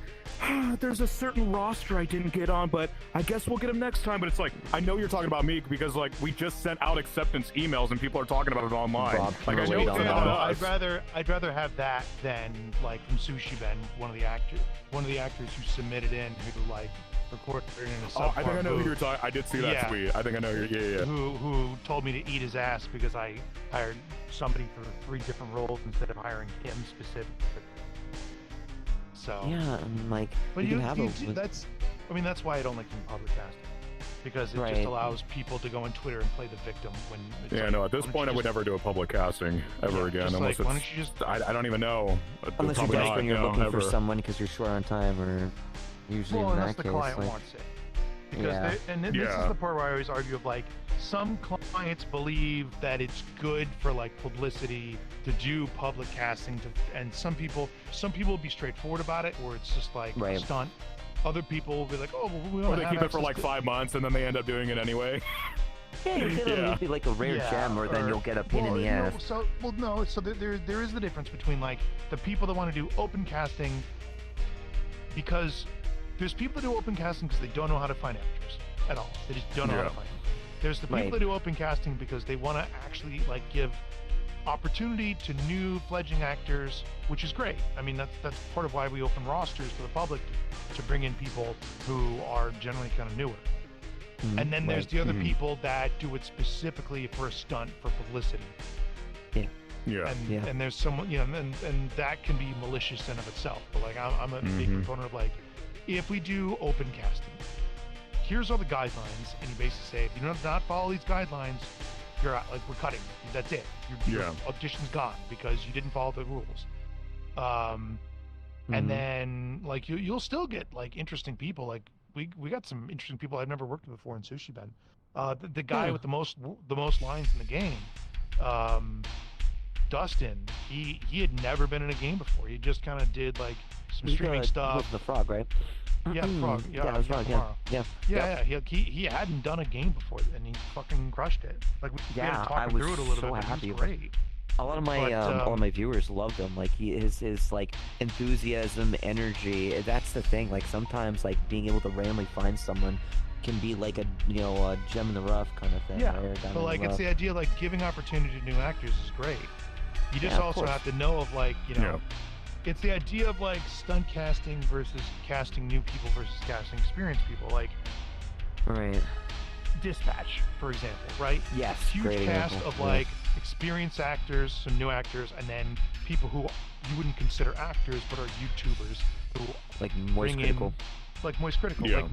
there's a certain roster I didn't get on, but I guess we'll get them next time. But it's like, I know you're talking about me because, like, we just sent out acceptance emails and people are talking about it online. Like, I know it's about us. I'd rather have that than, like, from Sushi Ben, one of the actors who submitted in, who, like, recorded in a subpar. I think I know who you're talking. I did see that tweet. I think I know who. Yeah. Who told me to eat his ass because I hired somebody for 3 different roles instead of hiring him specifically. So yeah, and, like, but that's why I don't like doing public casting, because it just allows people to go on Twitter and play the victim when. It's at this point I would never do a public casting ever again, unless why don't you just? I don't even know. Unless you're desperate, you're looking for someone because you're short on time, or usually in that case, the client wants it. Because this is the part where I always argue of, like, some clients believe that it's good for, like, publicity to do public casting, and some people will be straightforward about it, where it's just like a stunt. Other people will be like, oh, well, we don't have keep it for like 5 months and then they end up doing it anyway. It'll be like a rare gem, or then you'll get a pain in the ass. So there is the difference between, like, the people that want to do open casting, because there's people that do open casting because they don't know how to find actors at all. They just don't know how to find them. There's the people that do open casting because they want to actually, like, give opportunity to new fledgling actors, which is great. I mean, that's part of why we open rosters for the public, to bring in people who are generally kind of newer. And then there's the other people that do it specifically for a stunt, for publicity. And there's someone, and that can be malicious in of itself. But, like, I'm a big proponent of, like, if we do open casting, here's all the guidelines, and you basically say, if you do not follow these guidelines, you're out. Like, we're cutting. That's it. Your audition's gone because you didn't follow the rules. And then, like, you'll still get, like, interesting people. Like, we got some interesting people I've never worked with before in Sushi Ben. The guy with the most lines in the game, Dustin. He had never been in a game before. He just kind of did, like, some streaming stuff. The frog, right? Yeah, the frog. Yeah, yeah, the frog. Yeah. He hadn't done a game before, and he fucking crushed it. Like we had to talk him through it a little bit. He was great. A lot of my viewers loved him. Like his like enthusiasm, energy. That's the thing. Like sometimes like being able to randomly find someone can be like a a gem in the rough kind of thing. Yeah, right? but like it's the idea like giving opportunity to new actors is great. You just also have to know of like it's the idea of like stunt casting versus casting new people versus casting experienced people. Like Dispatch, for example, right? Yes, huge great cast example. of like experienced actors, some new actors, and then people who you wouldn't consider actors but are YouTubers who like Moist Critical. Like Moist Critical. Yeah. Like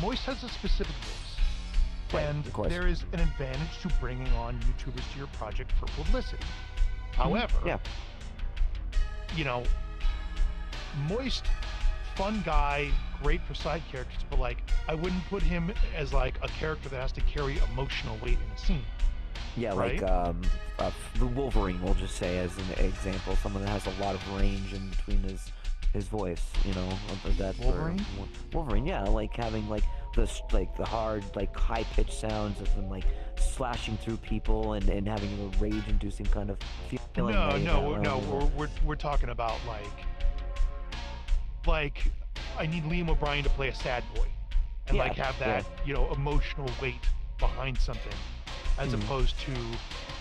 Moist has a specific voice. And there is an advantage to bringing on YouTubers to your project for publicity. However, Moist, fun guy, great for side characters, but like I wouldn't put him as like a character that has to carry emotional weight in a scene. Yeah, right? like the Wolverine, we'll just say as an example, someone that has a lot of range in between his voice, that Wolverine, yeah, like having like the hard like high pitched sounds of them like slashing through people and having a rage inducing kind of feeling. No, we're talking about like I need Liam O'Brien to play a sad boy and like have that emotional weight behind something, as opposed to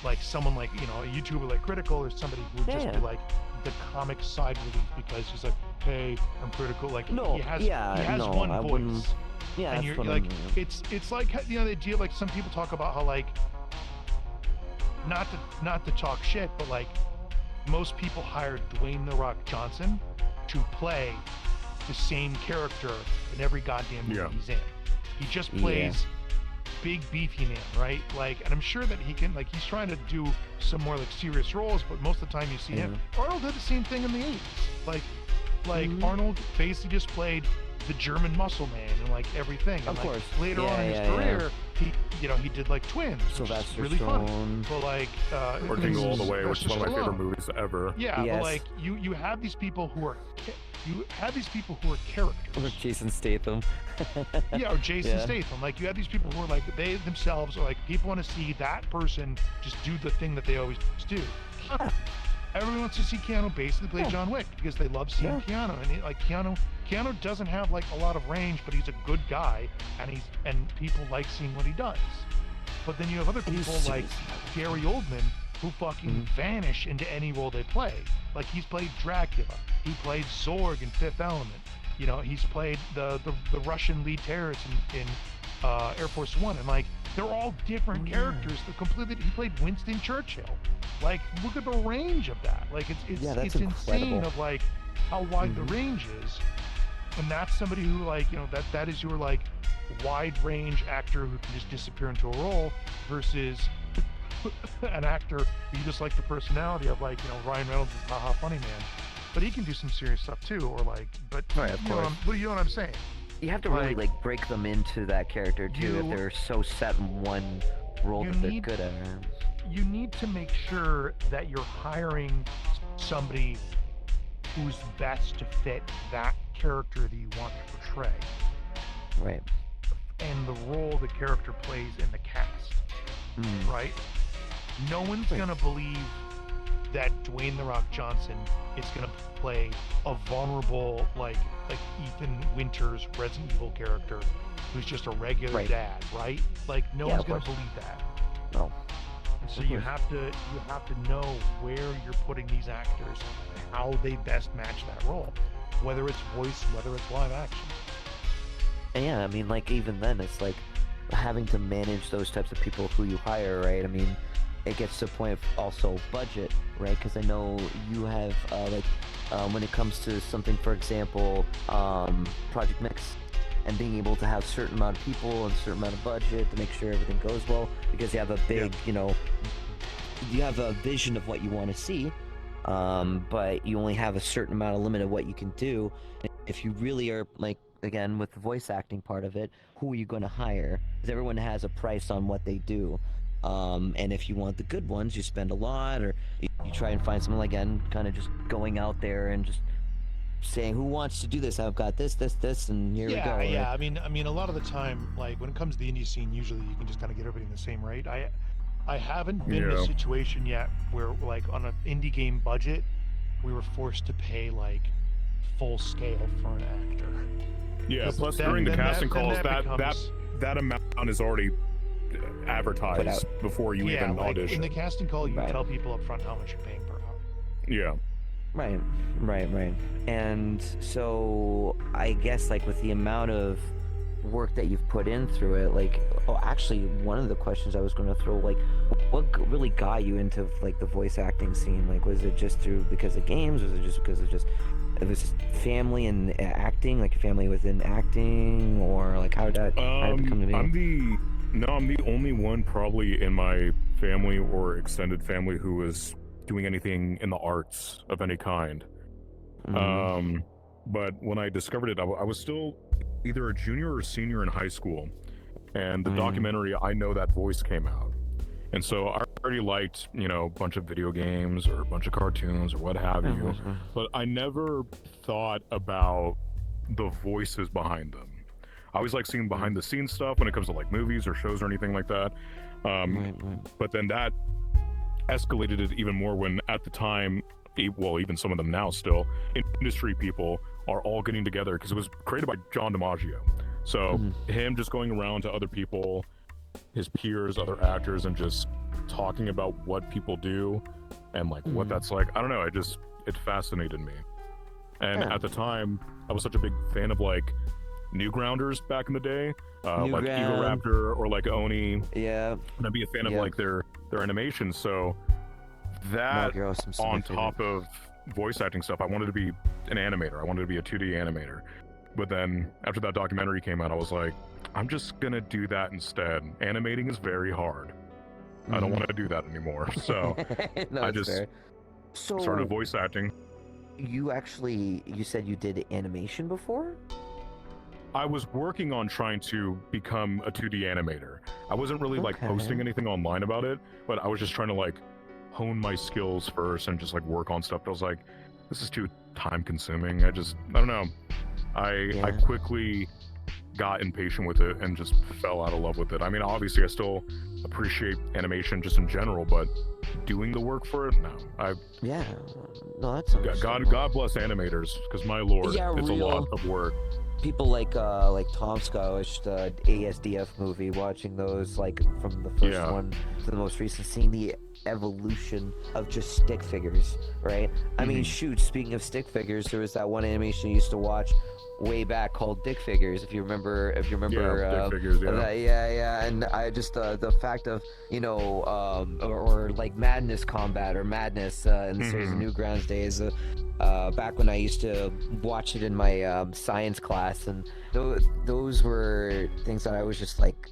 like someone like a YouTuber like Critical or somebody who would just be like the comic side relief because he's like, hey, I'm Critical. Like he has one voice. Yeah, and you're like it's like the idea like some people talk about how like not to talk shit, but like most people hired Dwayne "The Rock" Johnson to play the same character in every goddamn movie he's in. He just plays big beefy man, right? Like, and I'm sure that he can, like, he's trying to do some more like serious roles, but most of the time you see him. Arnold did the same thing in the 80s. Like Arnold basically just played the German muscle man and like everything. And, of course. Later on in his career, he did like Twins, which is really funny. But like, or Jingle All the Way, which is one of my favorite movies ever. Yeah, but like you have these people who are characters. Or Jason Statham. Or Jason Statham. Like you have these people who are like they themselves are like people want to see that person just do the thing that they always do. Everyone wants to see Keanu basically play John Wick because they love seeing Keanu, and Keanu doesn't have like a lot of range, but he's a good guy, and people like seeing what he does. But then you have other people like Gary Oldman who fucking vanish into any role they play. Like he's played Dracula, he played Zorg in Fifth Element. He's played the Russian lead terrorist in Air Force One, and like they're all different characters. He played Winston Churchill. Like, look at the range of that. Like, it's insane of like how wide the range is, and that's somebody who like that is your like wide range actor who can just disappear into a role versus an actor who you just like the personality of, like Ryan Reynolds is haha funny man, but he can do some serious stuff too, or like of course. You know what I'm saying? You have to really like break them into that character too if they're so set in one role that they're good at. You need to make sure that you're hiring somebody who's best to fit that character that you want to portray. Right. And the role the character plays in the cast. Right? No one's gonna believe that Dwayne "The Rock" Johnson is gonna play a vulnerable like Ethan Winters Resident Evil character who's just a regular dad, right? Like no one's gonna believe that. No. And so you have to know where you're putting these actors, how they best match that role, whether it's voice, whether it's live action. And yeah, I mean, like even then, it's like having to manage those types of people who you hire, right? I mean, it gets to the point of also budget, right? Because I know you have when it comes to something, for example, Project Mix, and being able to have a certain amount of people and a certain amount of budget to make sure everything goes well, because you have a big, you have a vision of what you want to see, but you only have a certain amount of limit of what you can do. If you really are, like, again, with the voice acting part of it, who are you going to hire? Because everyone has a price on what they do. And if you want the good ones, you spend a lot, or you try and find someone, again, kind of just going out there and just saying, "Who wants to do this? I've got this, and here we go." Right? Yeah. I mean, a lot of the time, like when it comes to the indie scene, usually you can just kind of get everything the same rate. I haven't been in a situation yet where, like, on an indie game budget, we were forced to pay like full scale for an actor. Yeah. Plus, during the casting calls, that amount is already advertised before you even audition. In the casting call, you tell people up front how much you're paying per hour. Yeah. Right. And so I guess, like, with the amount of work that you've put in through it, like, actually one of the questions I was going to throw, like, what really got you into, like, the voice acting scene? Like, was it just because of games? Was it just because of it was family and acting, like family within acting, or like how did that come to be? I'm the only one probably in my family or extended family who was doing anything in the arts of any kind. But when I discovered it, I was still either a junior or senior in high school, and the documentary I Know That Voice came out. And so I already liked, a bunch of video games or a bunch of cartoons or what have you, but I never thought about the voices behind them. I always like seeing behind the scenes stuff when it comes to like movies or shows or anything like that. But then that escalated it even more when at the time, well, even some of them now still, industry people are all getting together because it was created by John DiMaggio. So him just going around to other people, his peers, other actors, and just talking about what people do and like what that's like. I don't know, it fascinated me. And at the time, I was such a big fan of like Newgrounders back in the day, like Eagle Raptor or like Oni. Yeah. And I'd be a fan of like their animation. So that on top of voice acting stuff, I wanted to be an animator. I wanted to be a 2D animator. But then after that documentary came out, I was like, I'm just gonna do that instead. Animating is very hard. I don't want to do that anymore. So I just started voice acting. You said you did animation before? I was working on trying to become a 2D animator. I wasn't really like posting anything online about it, but I was just trying to like hone my skills first and just like work on stuff. I was like, this is too time consuming. I don't know. I quickly got impatient with it and just fell out of love with it. I mean, obviously I still appreciate animation just in general, but doing the work for it, no. That's God bless animators, because my lord, it's a lot of work. People like Tom Scottish, the ASDF movie, watching those like from the first one to the most recent, seeing the evolution of just stick figures, right? I mean, shoot, speaking of stick figures, there was that one animation I used to watch way back called Dick Figures, if you remember Dick Figures, and I just the fact of or like Madness Combat or Madness in the series of Newgrounds days, back when I used to watch it in my science class, and those were things that I was just like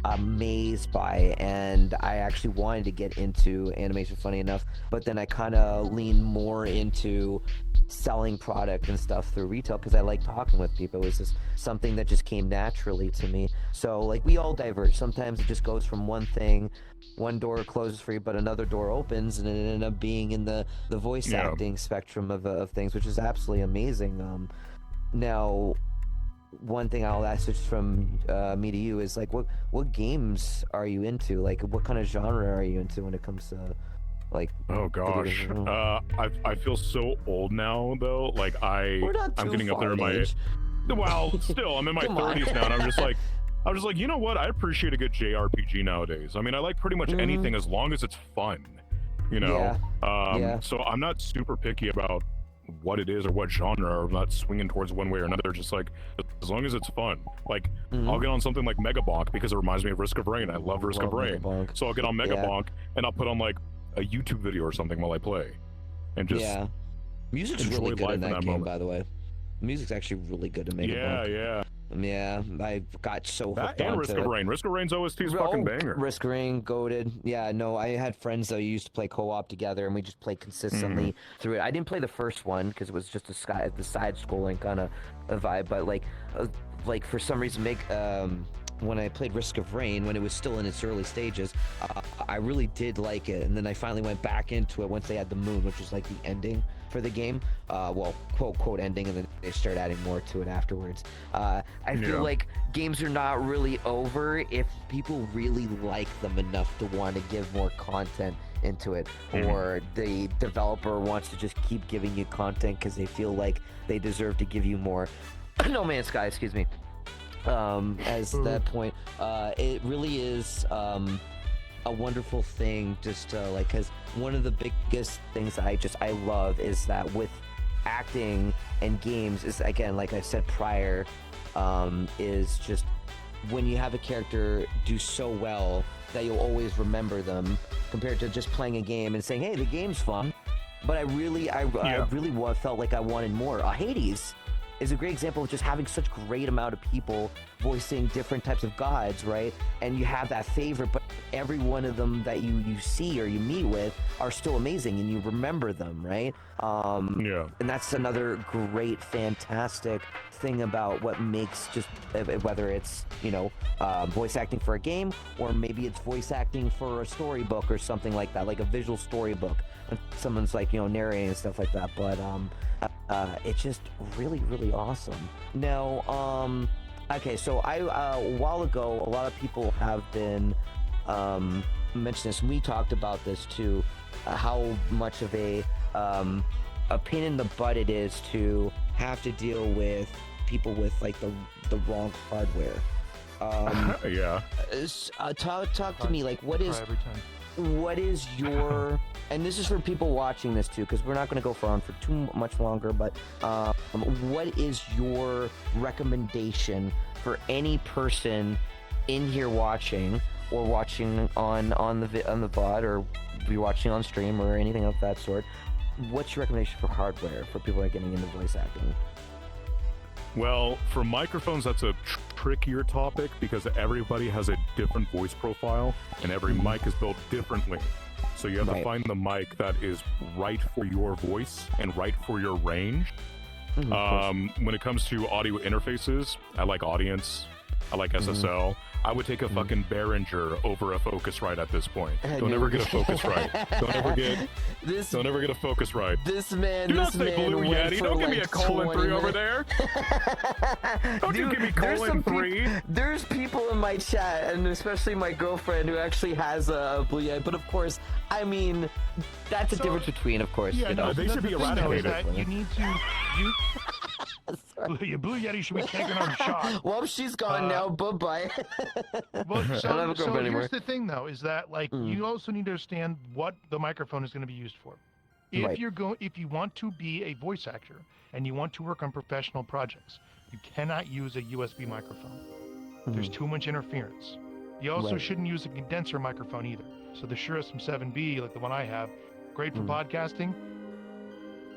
amazed by, and I actually wanted to get into animation, funny enough, but then I kind of leaned more into selling product and stuff through retail because I like talking with people. It was just something that just came naturally to me. So like we all diverge. Sometimes it just goes from one thing, one door closes for you, but another door opens, and it ended up being in the voice acting spectrum of things, which is absolutely amazing. Now, one thing I'll ask just from me to you is like, what games are you into? Like, what kind of genre are you into when it comes to like? Oh gosh, I feel so old now though. Like I'm getting up there in my well, still I'm in my 30s now, and I'm just like, you know what? I appreciate a good JRPG nowadays. I mean, I like pretty much anything as long as it's fun. So I'm not super picky about what it is or what genre, or I'm not swinging towards one way or another. Just like as long as it's fun. Like I'll get on something like Mega Bonk because it reminds me of Risk of Rain. I love Risk of Rain. So I'll get on Mega Bonk and I'll put on like a YouTube video or something while I play, and just music's really good in that game moment. By the way, music's actually really good in Mega Bonk. I got so hooked and Risk of Rain. Risk of Rain's OST's fucking banger. Risk of Rain, goated. I had friends that used to play co-op together, and we just played consistently through it. I didn't play the first one because it was just the side-scrolling kind of vibe, but like for some reason, when I played Risk of Rain, when it was still in its early stages, I really did like it. And then I finally went back into it once they had the moon, which was like the ending for the game. Well, quote ending, and then they started adding more to it afterwards. I feel like games are not really over if people really like them enough to want to give more content into it, or the developer wants to just keep giving you content because they feel like they deserve to give you more. No Man's Sky, excuse me. As that point, it really is a wonderful thing, just like, because one of the biggest things I love is that with acting and games is, again, like I said prior, is just when you have a character do so well that you'll always remember them, compared to just playing a game and saying, hey, the game's fun, but I really felt like I wanted more. Hades is a great example of just having such great amount of people voicing different types of gods, right? And you have that favorite, but every one of them that you see or you meet with are still amazing, and you remember them, right? And that's another great, fantastic thing about what makes just, whether it's, voice acting for a game, or maybe it's voice acting for a storybook or something like that, like a visual storybook, when someone's like, narrating and stuff like that. But it's just really, really awesome. Now, okay, so a while ago, a lot of people have been mentioning this, and we talked about this too, how much of a pain in the butt it is to have to deal with people with like the wrong hardware. Talk to me, like, what is your, and this is for people watching this too, because we're not going to go on for too much longer, but what is your recommendation for any person in here watching, or watching on the VOD, or be watching on stream or anything of that sort? What's your recommendation for hardware for people that are getting into voice acting? Well, for microphones, that's a trickier topic because everybody has a different voice profile and every mic is built differently. So you have to find the mic that is right for your voice and right for your range. When it comes to audio interfaces, I like Audience, I like SSL. I would take a fucking Behringer over a Focusrite at this point. Don't ever get a Focusrite. Don't ever get a Focusrite. This man, do not say Blue Yeti. Don't give me a colon 3 over there. Don't you give me colon 3. There's people in my chat, and especially my girlfriend, who actually has a Blue Yeti. But of course, I mean, that's a difference between, of course. Yeah, no, they should be eradicated. You need to. Blue Yeti should be taking on shot. Well, she's gone now. Bye-bye. Well, so here's the thing, though, is that you also need to understand what the microphone is going to be used for. If you want to be a voice actor and you want to work on professional projects, you cannot use a USB microphone. There's too much interference. You also shouldn't use a condenser microphone either. So the Shure SM7B, like the one I have, great for podcasting.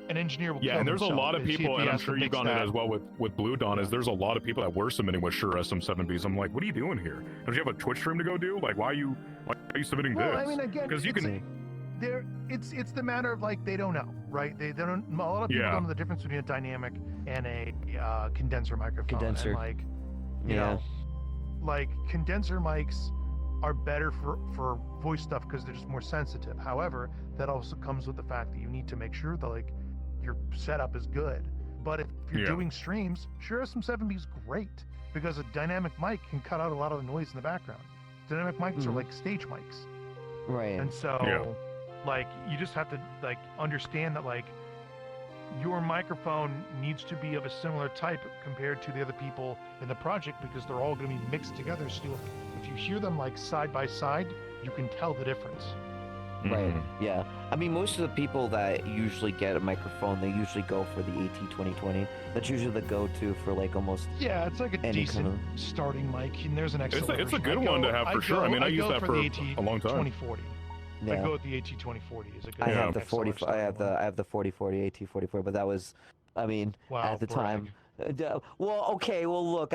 An engineer will and there's a lot of people, and I'm sure you've gone it as well with Blue Dawn, is there's a lot of people that were submitting with Shure SM7Bs. I'm like, what are you doing here? Don't you have a Twitch stream to go do? Like, why are you submitting this? Well, I mean, again, because you can. It's the matter of they don't know, right? They don't. A lot of people don't know the difference between a dynamic and a condenser microphone. Condenser. And you know, condenser mics are better for voice stuff because they're just more sensitive. However, that also comes with the fact that you need to make sure that your setup is good. But if you're doing streams, Shure SM7B is great because a dynamic mic can cut out a lot of the noise in the background. Dynamic mics are like stage mics. Right. And so, you just have to understand that your microphone needs to be of a similar type compared to the other people in the project, because they're all going to be mixed together. So if you hear them side by side, you can tell the difference. Right, yeah. I mean, most of the people that usually get a microphone, they usually go for the AT2020. That's usually the go-to for almost it's like a decent starting mic, and there's an excellent It's a good one to have for sure. I mean, I used that for a long time. 2040. I go with the AT2040. Is a good. I have the 40. I have the 4040 AT44, but that was, I mean, at the time. Well, okay. Well, look,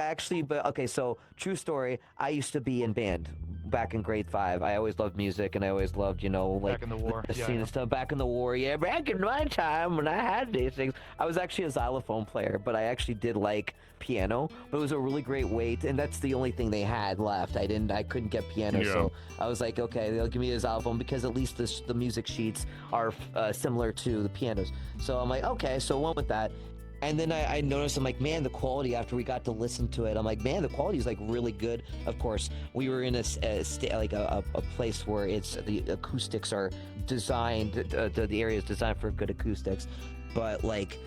so true story. I used to be in band back in grade 5. I always loved music, and I always loved, like Back in the war. the Yeah, scene yeah. and stuff. Back in the war, yeah. Back in my time when I had these things, I was actually a xylophone player, but I actually did like piano. But it was a really great way, and that's the only thing they had left. I couldn't get piano, Yeah. so I was like, okay, they'll give me a xylophone because at least the music sheets are similar to the pianos. So I'm like, okay, so I went with that. And then I noticed, I'm like, man, the quality after we got to listen to it, I'm like, man, the quality is like really good. Of course, we were in a place where the acoustics are designed, the area is designed for good acoustics. But like,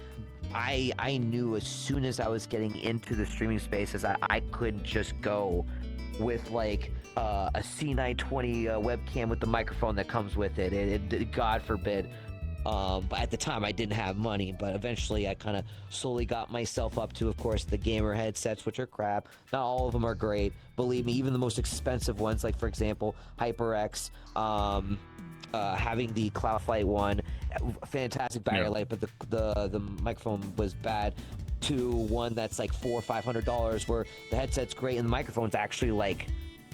I knew as soon as I was getting into the streaming spaces, I could just go with like a C920 webcam with the microphone that comes with it. God forbid. But at the time I didn't have money, but eventually I kind of slowly got myself up to, of course, the gamer headsets, which are crap. Not all of them are great. Believe me, even the most expensive ones, like for example, HyperX, having the Cloudflight one, fantastic battery life, but the microphone was bad. To one that's like $400 or $500, where the headset's great and the microphone's actually like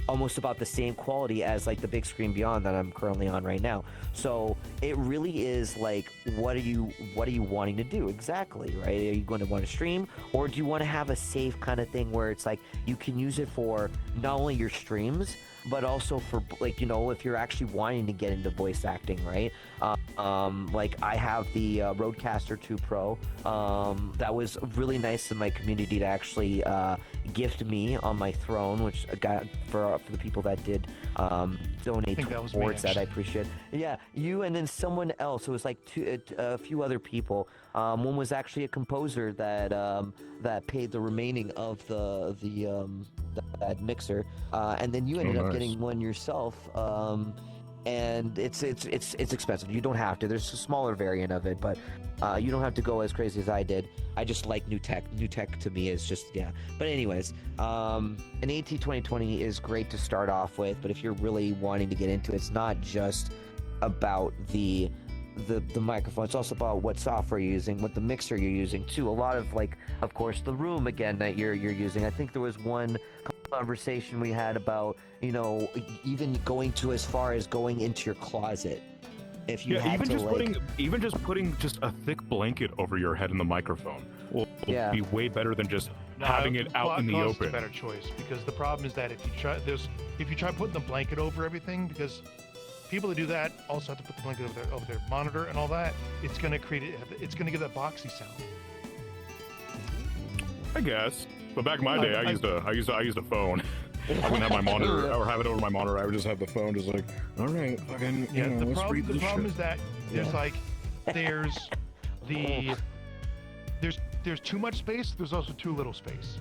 almost about the same quality as like the big screen beyond that I'm currently on right now. So it really is like, what are you wanting to do exactly, right? Are you going to want to stream, or do you want to have a safe kind of thing where it's like you can use it for not only your streams but also for like, if you're actually wanting to get into voice acting, right? Like I have the Rodecaster 2 Pro. That was really nice in my community to actually gift me on my throne, which I got for the people that did donate towards that. I appreciate it. Yeah, you and then someone else. It was like a few other people. One was actually a composer that paid the remaining of that mixer, and then you ended up getting one yourself. And it's expensive. You don't have to. There's a smaller variant of it, but you don't have to go as crazy as I did. I just like new tech. New tech to me is just, yeah. But anyways, an AT2020 is great to start off with, but if you're really wanting to get into it, it's not just about the microphone. It's also about what software you're using, what the mixer you're using too. A lot of, like, of course, the room again that you're using. I think there was one conversation we had about, even going to as far as going into your closet. If you had even just putting a thick blanket over your head in the microphone will be way better than just having it out in the open. Is a better choice, because the problem is that if you try putting the blanket over everything, because people that do that also have to put the blanket over their monitor and all that, it's going to give that boxy sound. I guess. But back in my day, I used a phone. I wouldn't have my monitor or have it over my monitor. I would just have the phone, just like, all right, fucking, the let's read this problem shit. is that there's too much space. There's also too little space.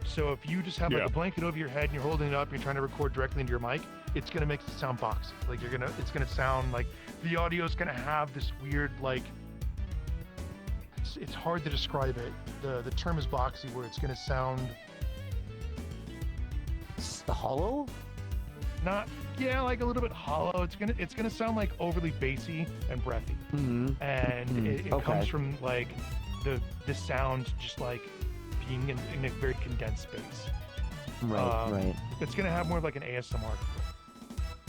So if you just have like a blanket over your head and you're holding it up, you're trying to record directly into your mic, it's gonna make it sound boxy. Like it's gonna sound like the audio is gonna have this weird, like, it's hard to describe it. The term is boxy, where it's gonna sound hollow. Like a little bit hollow. It's gonna sound like overly bassy and breathy. And it comes from like the sound just like being in a very condensed space. Right. It's gonna have more of like an ASMR feel.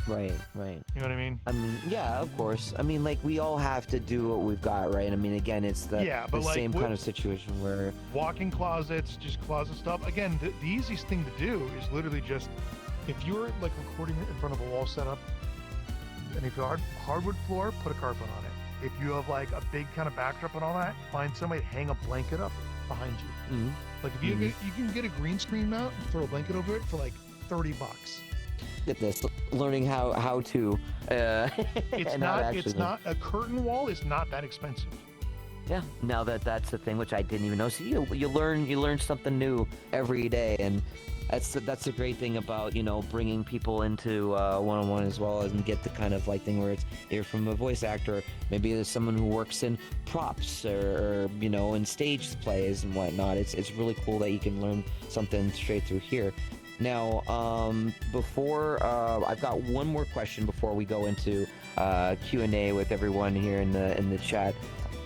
Right. You know what I mean? I mean, yeah, of course. I mean, like, we all have to do what we've got, right? I mean, again, it's the same kind of situation where walk-in closets, just closet stuff. Again, the easiest thing to do is literally just, if you're like recording in front of a wall setup, and if you're hardwood floor, put a carpet on it. If you have like a big kind of backdrop and all that, find somebody to hang a blanket up behind you. Like if you can get a green screen mount and throw a blanket over it for like $30. Get this, learning how to. It's not a curtain wall is not that expensive. Yeah, now that's the thing, which I didn't even know. So you learn something new every day, and that's the great thing about bringing people into one-on-one as well, and get the kind of like thing where it's you're from a voice actor, maybe there's someone who works in props or in stage plays and whatnot. It's really cool that you can learn something straight through here. Now, before I've got one more question before we go into Q&A with everyone here in the chat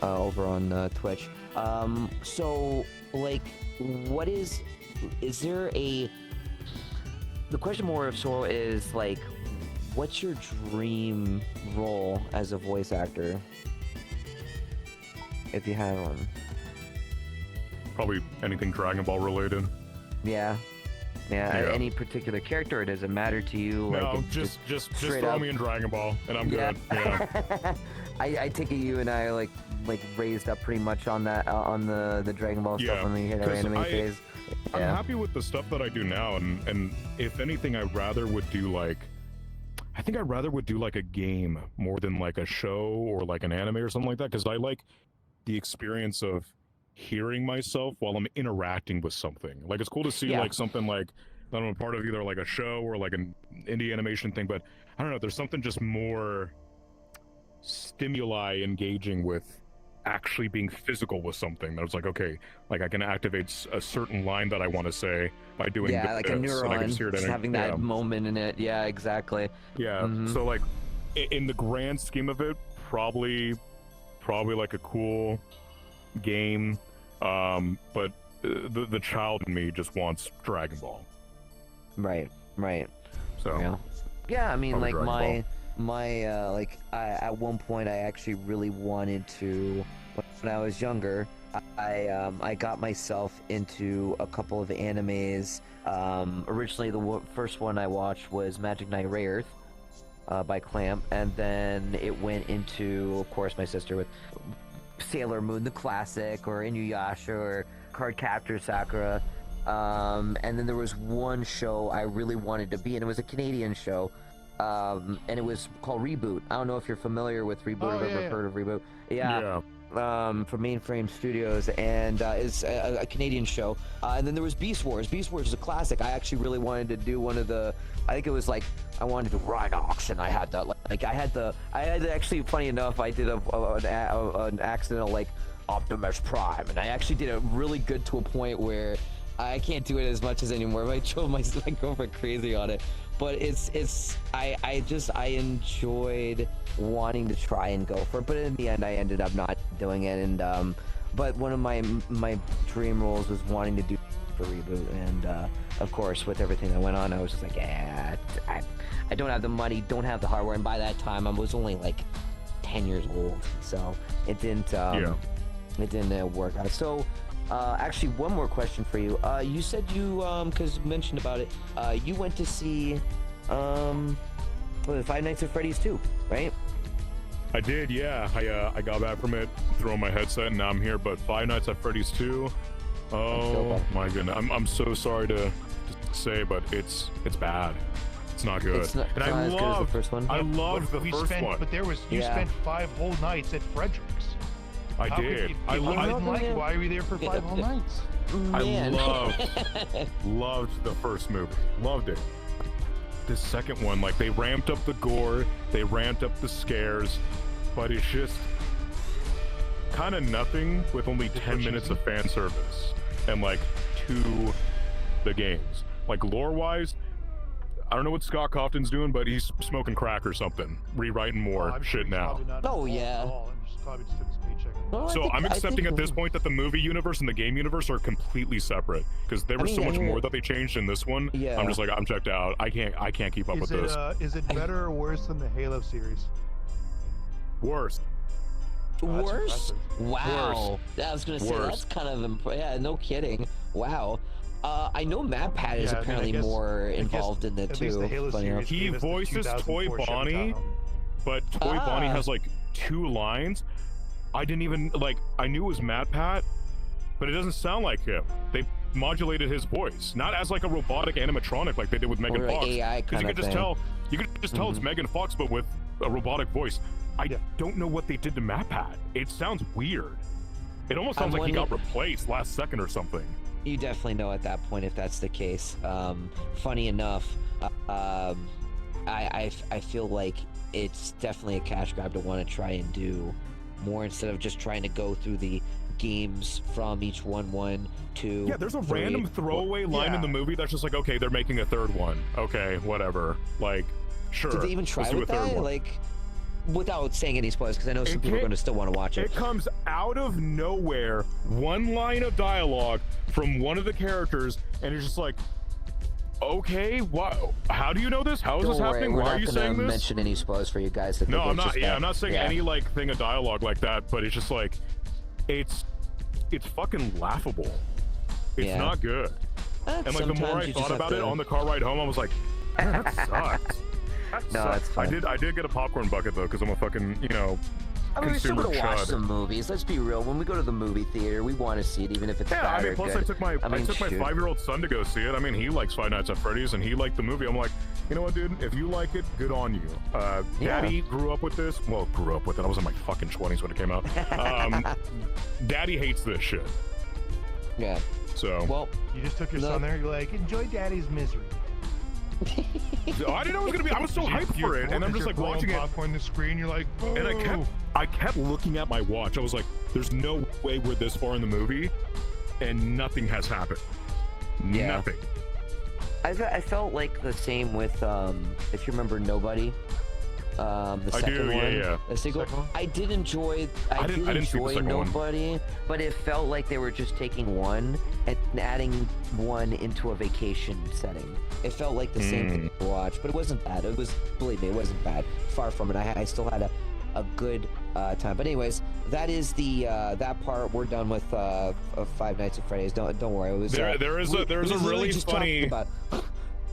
over on Twitch. So, like, is there a the question more of so is like, what's your dream role as a voice actor, if you had one? Probably anything Dragon Ball related. Yeah. Any particular character, or does it matter to you? No, like just straight throw up? me in Dragon Ball, and I'm good. Yeah. I take it you and I like raised up pretty much on that on the Dragon Ball stuff when we hit our anime phase. I'm happy with the stuff that I do now, and if anything, I think I'd rather would do like a game more than like a show or like an anime or something like that, because I like the experience of hearing myself while I'm interacting with something. Like, it's cool to see like something like, I don't know, part of either like a show or like an indie animation thing, but I don't know, there's something just more stimuli engaging with actually being physical with something. That was like, okay, like I can activate a certain line that I want to say by doing this, like a neuron, just having that moment in it. Yeah, exactly. Yeah. So like, in the grand scheme of it, probably like a cool game, but the child in me just wants Dragon Ball. Right. So yeah, I mean, like Dragon my like at one point I actually really wanted to, when I was younger, I got myself into a couple of animes. Originally the first one I watched was Magic Knight Rayearth by Clamp, and then it went into, of course, my sister with Sailor Moon the classic, or Inuyasha, or Cardcaptor Sakura, and then there was one show I really wanted to be, and it was a Canadian show, and it was called Reboot. I don't know if you're familiar with Reboot, or ever heard of Reboot. Yeah. From Mainframe Studios, and it's a Canadian show. And then there was Beast Wars. Beast Wars is a classic. I actually really wanted to do one of the, I think it was like, I wanted to do Rhinox, and I had to, actually, funny enough, I did an accidental, like, Optimus Prime, and I actually did it really good to a point where I can't do it as much as anymore, but I drove my girlfriend crazy on it. But I enjoyed wanting to try and go for it, but in the end I ended up not doing it. And but one of my dream roles was wanting to do for Reboot, and of course with everything that went on, I was just like, yeah, I don't have the money, don't have the hardware, and by that time I was only like 10 years old, so it didn't work out. So actually, one more question for you. You said you, because you mentioned about it, you went to see Five Nights at Freddy's 2, right? I did, yeah. I got back from it, throwing my headset, and now I'm here. But Five Nights at Freddy's 2, oh my goodness. I'm so sorry to say, but it's bad. It's not good. It's not as good as the first one. I loved the first one. But you spent 5 whole nights at Frederick's. I did. I didn't like it. Why were you there for 5 whole nights? Man. I loved the first movie. Loved it. The second one, like, they ramped up the gore, they ramped up the scares, but it's just kind of nothing with only 10 minutes of fan service and like 2 the games. Like, lore-wise, I don't know what Scott Cawthon's doing, but he's smoking crack or something, rewriting more shit now. Oh yeah. Probably just took his paycheck. Well, So I'm accepting at this point that the movie universe and the game universe are completely separate, because there was so much more that they changed in this one. Yeah. I'm just like, I'm checked out. I can't keep up with this. Is it better or worse than the Halo series? Worse. Worse? Wow. I was gonna say that's kind of yeah, no kidding. Wow. I know MatPat is apparently more involved in it too. He voices Toy Bonnie, but Toy Bonnie has like 2 lines. I didn't even, like, I knew it was MatPat, but it doesn't sound like him. They modulated his voice, not as like a robotic animatronic like they did with Megan Fox. Because you could just tell, it's Megan Fox, but with a robotic voice. I don't know what they did to MatPat. It sounds weird. It almost sounds like he got replaced last second or something. You definitely know at that point if that's the case. Funny enough, I feel like it's definitely a cash grab to want to try and do more instead of just trying to go through the games from each 1, 2. Yeah, there's a random throwaway line in the movie that's just like, okay, they're making a 3rd one. Okay, whatever. Like, sure. Did they even try with that? Like, without saying any spoilers, because I know some people are going to still want to watch it. It comes out of nowhere, 1 line of dialogue from one of the characters, and it's just like, Okay, what? How do you know this? How is Don't this worry, happening? we're Why not are you gonna saying this? mention any spoilers for you guys. No, I'm not. Yeah, I'm not saying any like thing of dialogue like that. But it's just like, it's fucking laughable. It's not good. And like the more I thought about it on the car ride home, I was like, man, that sucks. That's fine. I did get a popcorn bucket though, because I'm a fucking, you know, I mean, we're still consumer gonna watch chud. some movies. Let's be real. When we go to the movie theater, we want to see it, even if it's bad I mean, or plus good. I took my 5-year-old son to go see it. I mean, he likes Five Nights at Freddy's, and he liked the movie. I'm like, you know what, dude? If you like it, good on you. Daddy grew up with this. Well, grew up with it. I was in my fucking 20s when it came out. Daddy hates this shit. Yeah. So. Well, You just took your son there. You're like, enjoy Daddy's misery. I didn't know it was gonna be. I was so hyped for it, and I'm just like watching it. Popcorn the screen. You're like, oh. And I kept looking at my watch. I was like, "There's no way we're this far in the movie, and nothing has happened. Nothing." I felt like the same with if you remember Nobody. The second one. The sequel. I did enjoy. I did enjoy Nobody, but it felt like they were just taking one and adding one into a vacation setting. It felt like the same thing to watch, but it wasn't bad. It was, believe me, it wasn't bad. Far from it. I still had a good time. But anyways, that is the that part. We're done with Five Nights at Freddy's. Don't worry. It was there is a really funny.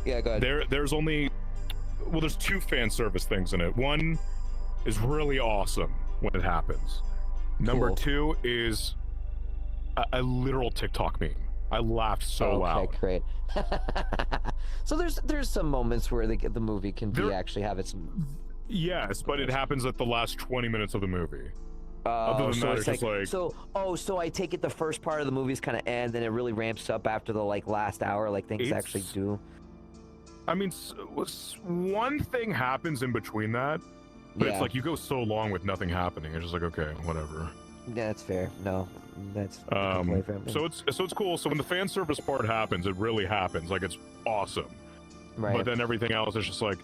Yeah, go ahead. There's two fan service things in it. One is really awesome when it happens. Number two is a literal TikTok meme. I laughed so loud. Okay, great. So there's some moments where the movie can actually have its. Yes, but it happens at the last 20 minutes of the movie. Other than that, it's just like so I take it the first part of the movie is kind of end, then it really ramps up after the last hour, like things actually do. I mean, one thing happens in between that, but it's like you go so long with nothing happening. It's just like, okay, whatever. Yeah, that's fair. No, that's so it's cool. So when the fan service part happens, it really happens. Like, it's awesome. Right. But then everything else is just like,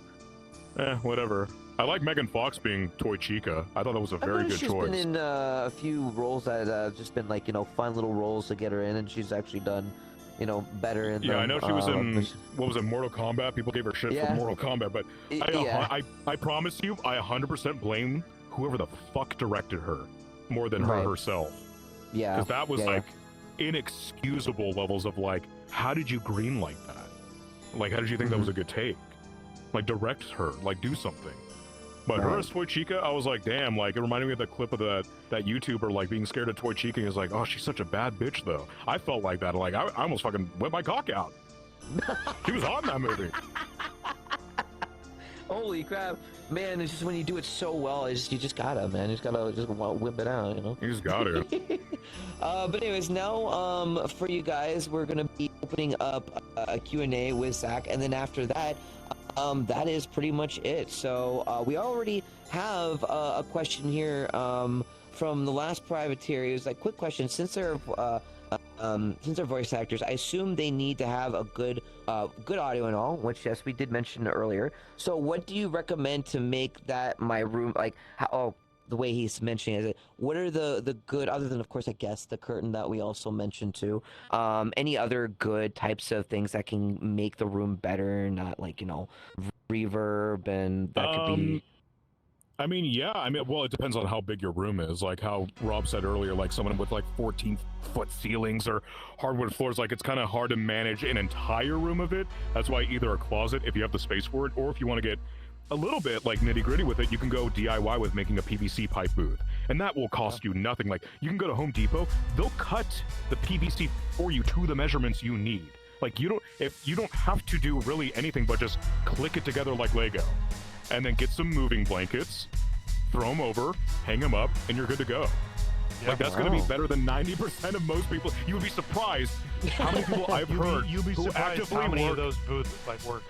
whatever. I like Megan Fox being Toy Chica. I thought that was a very good choice. She's been in a few roles that have just been like, fun little roles to get her in, and she's actually done better in them. I know she was in, what was it, Mortal Kombat? People gave her shit for Mortal Kombat, but I promise you, I 100% blame whoever the fuck directed her more than her herself. Yeah. Because that was inexcusable levels of how did you greenlight that? Like, how did you think that was a good take? Like, direct her, like, do something. But her as Toy Chica, I was like, damn, like, it reminded me of the clip of that YouTuber, like, being scared of Toy Chica. He was like, oh, she's such a bad bitch, though. I felt like that. Like, I almost fucking whipped my cock out. She was on that movie. Holy crap. Man, it's just when you do it so well, you just gotta, man. You just gotta whip it out, You just gotta. But anyways, now, for you guys, we're gonna be opening up a Q&A with Zach, and then after that, that is pretty much it. So we already have a question here from the last privateer. It was like, quick question: since they're voice actors, I assume they need to have a good audio and all, which yes, we did mention earlier. So what do you recommend to make that my room like the way he's mentioning it? What are the good, other than of course I guess the curtain that we also mentioned too, any other good types of things that can make the room better, not like reverb, and that could be well, it depends on how big your room is. Like how Rob said earlier, like someone with 14-foot ceilings or hardwood floors, like it's kind of hard to manage an entire room of it. That's why either a closet, if you have the space for it, or if you want to get a little bit nitty gritty with it, you can go DIY with making a PVC pipe booth, and that will cost you nothing. Like, you can go to Home Depot, they'll cut the PVC for you to the measurements you need. Like, you don't have to do really anything but just click it together like Lego, and then get some moving blankets, throw them over, hang them up, and you're good to go. Like, that's going to be better than 90% of most people. You would be surprised how many people I've heard you'll be surprised how many of those booths work.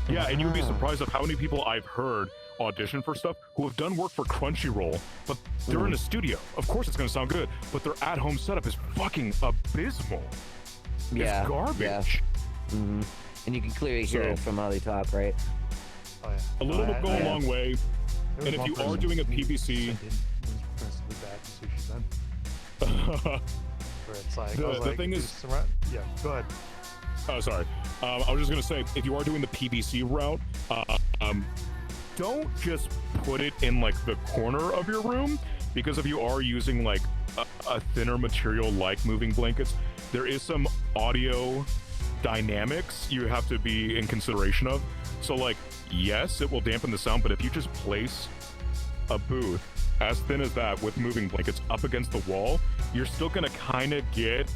Yeah, and you would be surprised of how many people I've heard audition for stuff who have done work for Crunchyroll, but they're in a studio. Of course it's going to sound good, but their at-home setup is fucking abysmal. It's garbage. Yeah. Mm-hmm. And you can clearly hear it from how they talk, right? Oh, yeah. A little bit go a long way. And if you are doing a PVC... Where it's like, the thing is... Yeah, go ahead. Oh, sorry. I was just gonna say, if you are doing the PVC route, don't just put it in like the corner of your room, because if you are using like a thinner material like moving blankets, there is some audio dynamics you have to be in consideration of. So like, yes, it will dampen the sound, but if you just place a booth as thin as that with moving blankets up against the wall, you're still gonna kind of get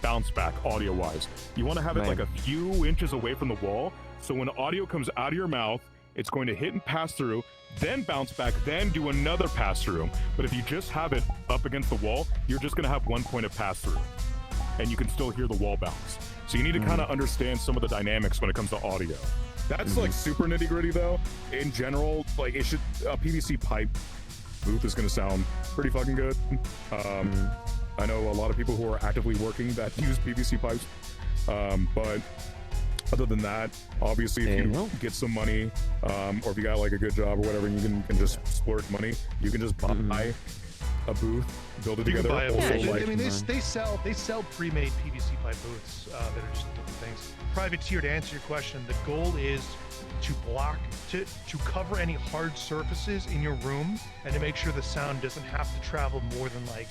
bounce back audio wise. You want to have it like a few inches away from the wall, so when audio comes out of your mouth, it's going to hit and pass through, then bounce back, then do another pass through. But if you just have it up against the wall, you're just going to have one point of pass through, and you can still hear the wall bounce. So you need to kind of understand some of the dynamics when it comes to audio. That's like super nitty gritty though. In general, like a PVC pipe booth is going to sound pretty fucking good. I know a lot of people who are actively working that use PVC pipes, but other than that, obviously, if you get some money, or if you got like a good job or whatever, and you can just splurge money, you can just buy a booth, build it together. I mean, they sell pre-made PVC pipe booths that are just different things. Privateer, to answer your question, the goal is to cover any hard surfaces in your room and to make sure the sound doesn't have to travel more than like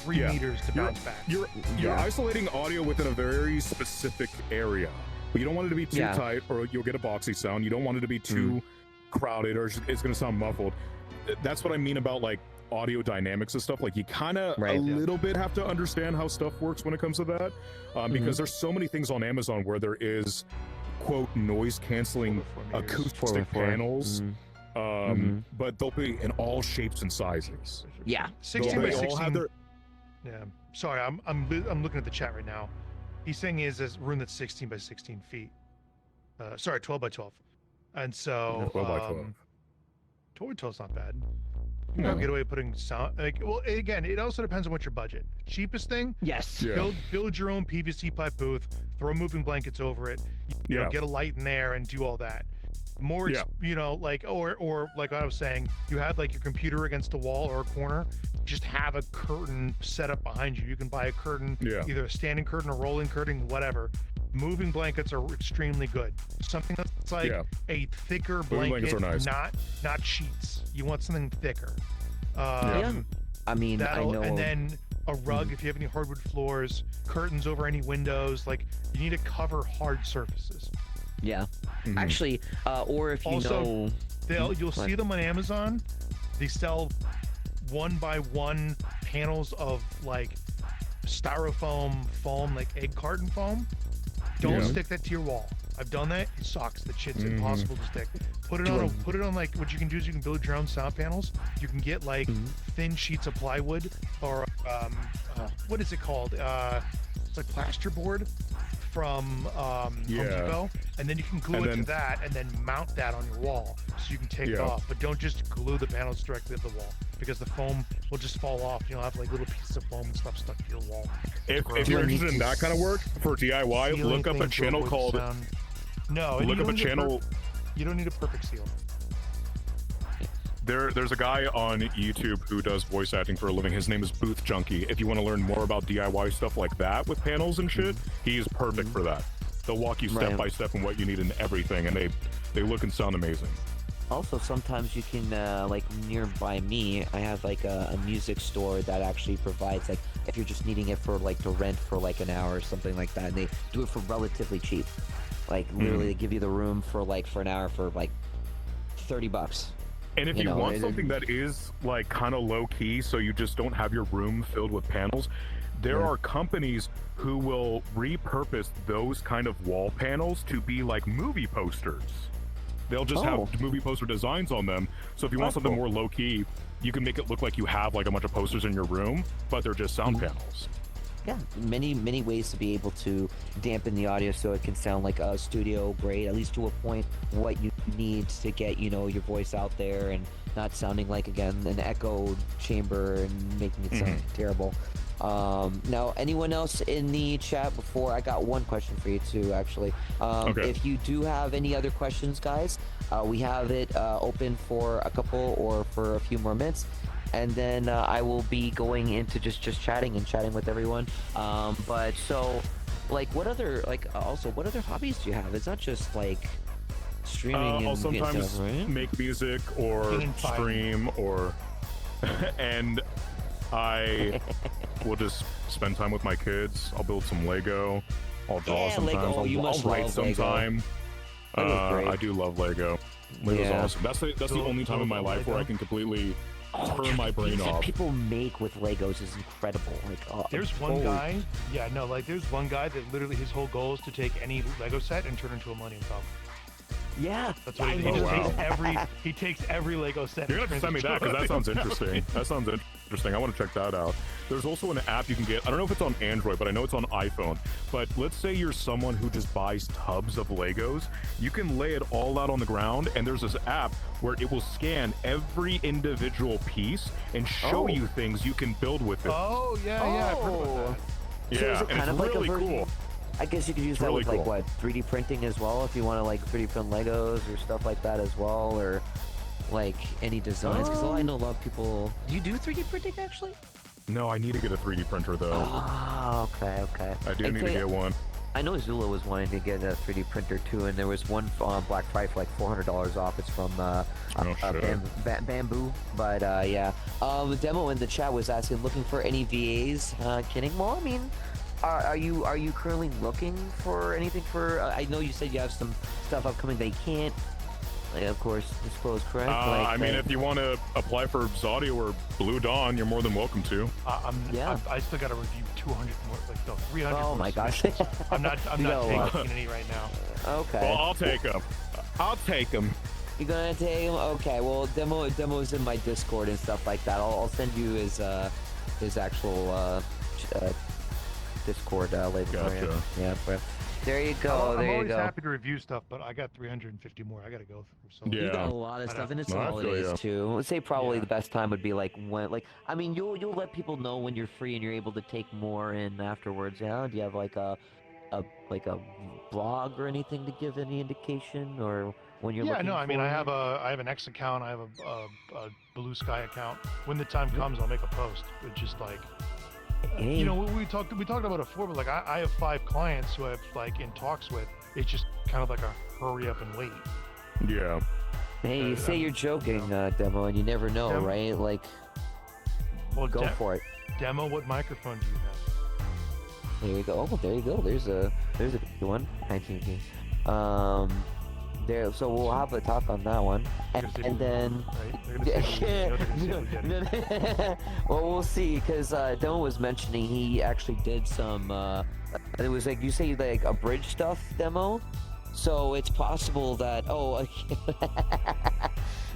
3 meters to bounce back. You're isolating audio within a very specific area, but you don't want it to be too tight, or you'll get a boxy sound. You don't want it to be too crowded, or it's going to sound muffled. That's what I mean about like audio dynamics and stuff. Like you kind of a little bit have to understand how stuff works when it comes to that, because there's so many things on Amazon where there is quote noise canceling acoustic panels. But they'll be in all shapes and sizes. 16 by 16. Sorry, I'm looking at the chat right now. He's saying he has this room that's 16 by 16 feet. Sorry, 12 by 12. And so 12 by 12. 12 by 12 is not bad. You know, get away with putting sound. Like, well, again, it also depends on what your budget. Cheapest thing, build your own PVC pipe booth, throw moving blankets over it. You know, get a light in there and do all that. More, you know, like or like I was saying, you had like your computer against a wall or a corner. Just have a curtain set up behind you. You can buy a curtain, either a standing curtain or rolling curtain, whatever. Moving blankets are extremely good. Something that's like a thicker blanket, not sheets. You want something thicker. I mean, I know. And then a rug if you have any hardwood floors, curtains over any windows. Like you need to cover hard surfaces. Actually, or if you also, you'll see them on Amazon. They sell 1x1 panels of like styrofoam foam, like egg carton foam. Don't stick that to your wall. I've done that. It sucks. That shit's impossible to stick. Put it on like what you can do is you can build your own sound panels. You can get like thin sheets of plywood or what is it called? It's like plasterboard from Home Depot, and then you can glue it to that and then mount that on your wall so you can take it off. But don't just glue the panels directly to the wall, because the foam will just fall off. You'll have like little pieces of foam and stuff stuck to your wall. If you're interested in that kind of work for DIY, look up a channel called look up a channel. You don't need a perfect seal. There's a guy on YouTube who does voice acting for a living. His name is Booth Junkie. If you want to learn more about DIY stuff like that with panels and shit, he's perfect for that. They'll walk you step by step in what you need and everything, and they look and sound amazing. Also, sometimes you can, like nearby me, I have like a music store that actually provides, like, if you're just needing it for like to rent for like an hour or something like that, and they do it for relatively cheap. Like literally, they give you the room for an hour for like $30. And if you want something that is like kind of low key, so you just don't have your room filled with panels, there are companies who will repurpose those kind of wall panels to be like movie posters. They'll just have movie poster designs on them. So if you want something more low key, you can make it look like you have like a bunch of posters in your room, but they're just sound panels. Yeah, many ways to be able to dampen the audio so it can sound like a studio grade, at least to a point what you need to get, you know, your voice out there and not sounding like, again, an echo chamber and making it sound terrible. Now, anyone else in the chat before? I got one question for you too, actually. If you do have any other questions, guys, we have it open for a couple or for a few more minutes. And then I will be going into just chatting with everyone. But so like what other what other hobbies do you have? It's not just like streaming I'll and sometimes stuff, right? make music or Getting fired. stream or and I will just spend time with my kids. I'll build some Lego. I'll draw Yeah, sometimes. Lego. Oh, you I'll must write love Lego. sometime. Lego's great. I do love Lego. Lego's Yeah. awesome. That's the only time in my life where I can completely turn my brain Things that off. people make with Legos is incredible. Like, There's one guy, there's one guy that literally his whole goal is to take any Lego set and turn it into a Millennium Falcon. Yeah, That's what he I does. know. He takes every Lego set. You're and gonna have to turns send me it that into a because that sounds Millennium interesting. That sounds interesting. I want to check that out. There's also an app you can get. I don't know if it's on Android, but I know it's on iPhone. But let's say you're someone who just buys tubs of Legos. You can lay it all out on the ground, and there's this app where it will scan every individual piece and show you things you can build with it. Oh, yeah, I've heard about that. So Yeah, is it and kind it's of like really a version? cool. I guess you could use It's that really with like cool. what 3D printing as well, if you want to like 3D print Legos or stuff like that as well, or like any designs. Because I know a lot of people. Do you do 3D printing actually? No, I need to get a 3D printer though. Oh, okay. I do need to get one. I know Zula was wanting to get a 3D printer too, and there was one on Black Friday for like $400 off. It's from shit. Bamboo, but yeah. The demo in the chat was asking, looking for any VAs. Kidding? Well, I mean, are you currently looking for anything for? I know you said you have some stuff upcoming that you can't, like, of course, disclose, correct? I mean, if you want to apply for Zaudio or Blue Dawn, you're more than welcome to. I still got to review 200 more, like no, 300. Oh more my gosh. submissions. I'm not know, taking any right now. Okay. Well, I'll take them. I'll take them. You're gonna take him? Okay, well, demo's in my Discord and stuff like that. I'll send you his actual Discord later for you. Gotcha. Yeah, there you go. I'm there you always go. happy to review stuff, but I got 350 more I got to go through. So Yeah. You got a lot of stuff, and it's No, I feel holidays ya. too. Let's say probably Yeah. the best time would be like when, I mean, you'll let people know when you're free and you're able to take more in afterwards. Yeah. Do you have like a blog or anything to give any indication, or when you're looking I mean, for I it? have an X account, I have a Blue Sky account. When the time comes, I'll make a post. But just like, Hey. you know, we talked about it before, but like I have 5 clients who I've like in talks with. It's just kind of like a hurry up and wait. Yeah. Hey, you say you're joking, Demo, and you never know, Demo? right? Like, Well, go for it. Demo, what microphone do you have? There you go. Oh, there you go. There's a good one. 19. There. So we'll have a talk on that one, and then. Right? They're gonna say Blue Yeti. They're gonna say Blue Yeti. Well, we'll see, because Demo was mentioning he actually did some. It was like you say, like a bridge stuff demo. So it's possible that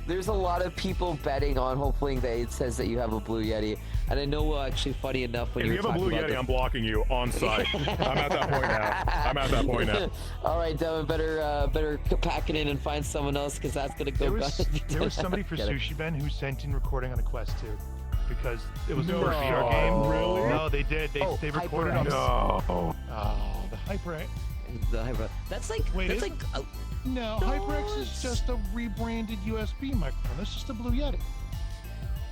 there's a lot of people betting on hoping that it says that you have a Blue Yeti. And I know, actually, funny enough, when If you you were have a talking Blue about Yeti, I'm blocking you on site. I'm at that point now. All right, Devin, better pack it in and find someone else, because that's gonna go. There was somebody for Get it. Sushi Ben who sent in recording on a Quest 2 because it was No. the first VR game. Really? No, they did. They recorded on. No. Oh, the HyperX. That's like. Wait, that's is- like. No, No, HyperX is it's- just a rebranded USB microphone. That's just a Blue Yeti.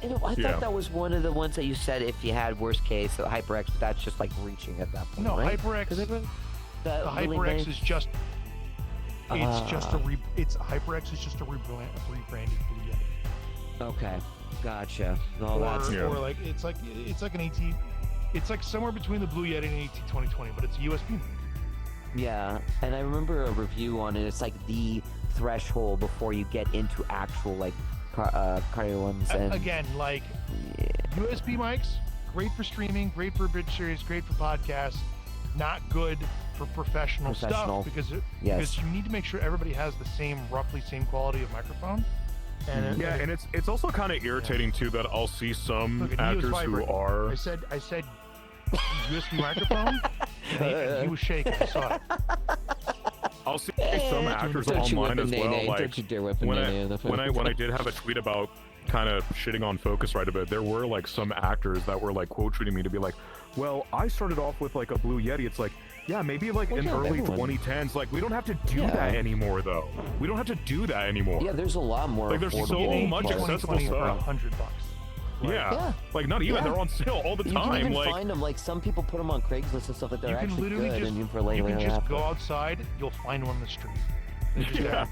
You know, I Yeah. thought that was one of the ones that you said if you had worst case, so HyperX, but that's just like reaching at that point. No, right? HyperX. 'Cause The really HyperX nice- is just. It's just a Ah. It's HyperX is just a rebranded Blue Yeti. Okay, gotcha. No, that's Yeah. Or like it's like an AT. It's like somewhere between the Blue Yeti and an AT 2020, but it's a USB mic. yeah. And I remember a review on it. It's like the threshold before you get into actual like cardio ones. And Again, like yeah. USB mics, great for streaming, great for bit series, great for podcasts, not good for professional Professional. stuff because Yes. you need to make sure everybody has the roughly same quality of microphone. And Yeah, and it's also kind of irritating too that I'll see some Look, and he was actors who vibrating. are. I said USB microphone. And he was shaking. I saw it. I'll see some actors Don't you online whip a as well. nay-nay. Like Don't you dare whip a when nay-nay in the when I did have a tweet about kind of shitting on Focusrite a bit, there were like some actors that were like quote tweeting me to be like, "Well, I started off with like a Blue Yeti." It's like, yeah, maybe like Well, in yeah, early everyone. 2010s. Like we don't have to do Yeah. that anymore, though. We don't have to do that anymore. Yeah, there's a lot more. Like, there's affordable so much ones. accessible 2020 for stuff. $100. Like, Yeah. Like not even. Yeah. They're on sale all the You time. can even Like find them. Like some people put them on Craigslist and stuff like they're you can actually literally good. just, And you for like you can like just half go price. outside, you'll find one on the street. They're just yeah.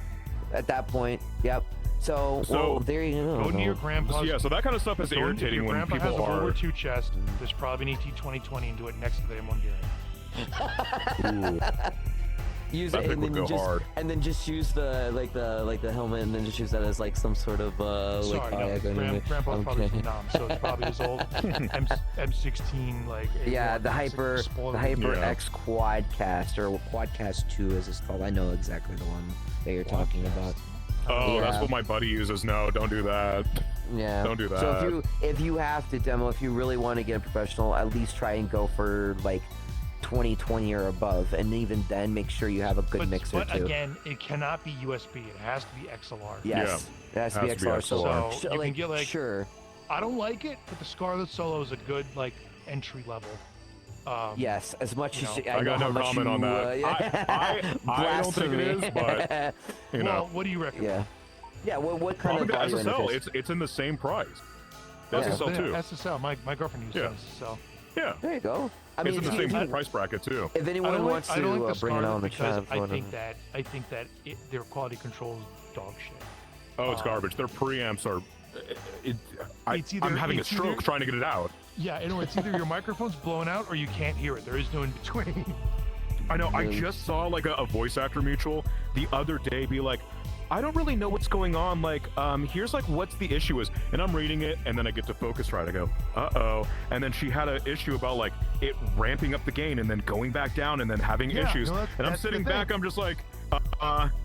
there. At that point, yep. So, well, there you go. Go to your grandpa's. Yeah. So that kind of stuff is If your irritating when grandpa people has a World War are. II chest, there's probably an ET 2020 and do it next to the M1 Garand. Ooh. Use That it thing and would then go just hard. and then just use the helmet and then just use that as like some sort of like Sorry, no, kayak or anything. Grandpa's probably Okay. from Nam, so it's probably his old M16 like. Yeah, the Hyper Yeah. X Quadcast or Quadcast 2 as it's called. I know exactly the one that you're talking about. Oh, that's Yeah. what my buddy uses. No, don't do that. Yeah. Don't do So that. if you have to demo, if you really want to get a professional, at least try and go for like 2020 or above, and even then make sure you have a good mixer but too. again, it cannot be USB. It has to be XLR. Yes, it has to be Has to be XLR. XLR. So you like, can get like. sure. I don't like it, but the Scarlet Solo is a good like entry level. Yes, as much you as know, I I know got how no much comment you, on that. I don't think it is, but you know. Well, what do you recommend? yeah, yeah. What kind Probably of the audio SSL. interface? It's in the same price. The Yeah. SSL too. SSL. My girlfriend uses Yeah. SSL. Yeah. There you go. I mean, It's in the if, same you- price bracket too. if I anyone don't wants like, I don't like to the bring it Scarlet on the because chat, I think that their quality control is dog shit. Oh, it's garbage. Their preamps are. I'm having a stroke trying to get it out. Yeah, it's either your microphone's blown out or you can't hear it. There is no in between. I know. I Really? just saw like a voice actor mutual the other day be like, I don't really know what's going on. Like, here's like what's the issue is, and I'm reading it, and then I get to Focusrite. I go, and then she had an issue about like it ramping up the gain and then going back down and then having Yeah, issues. no, And I'm that's the sitting thing. back. I'm just like,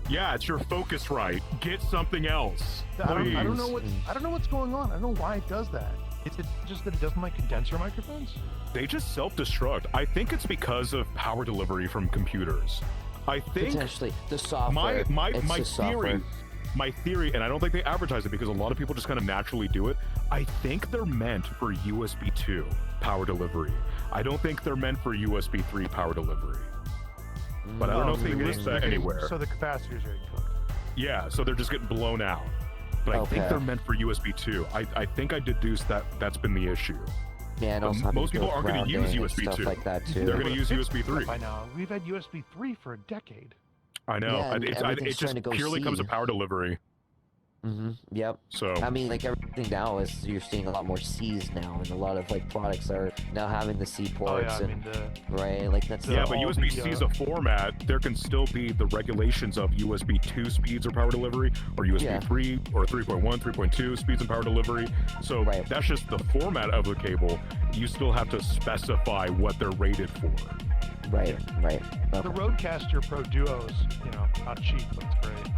yeah, it's your Focusrite. Get something else. I don't know Please. what's going on. I don't know why it does that. Is it just that it doesn't like condenser microphones? They just self-destruct. I think it's because of power delivery from computers. I think potentially the software. my It's my the software. theory, my theory, and I don't think they advertise it because a lot of people just kind of naturally do it. I think they're meant for USB 2 power delivery. I don't think they're meant for USB 3 power delivery. But I don't know if they list that anywhere. So the capacitors are getting cooked. Yeah, so they're just getting blown out. But I think Okay. they're meant for USB 2. I think I deduced that that's been the issue. Yeah, and But also having most people aren't gonna use grounding and USB stuff 2. like that too. They're gonna use It's USB 3. By now, we've had USB 3 for a decade. I know. Yeah, and it everything's just trying to go purely comes to C. power delivery. Yep. So I mean, like everything now is you're seeing a lot more C's now, and a lot of like products are now having the C Oh ports, yeah, I and mean right, like that's yeah, the- but all USB-C the, is a format. There can still be the regulations of USB 2 speeds or power delivery, or USB Yeah. 3 or 3.1, 3.2 speeds and power delivery. So Right. that's just the format of the cable. You still have to specify what they're rated for. right. the Okay. Rodecaster Pro Duos, not cheap, but it's great.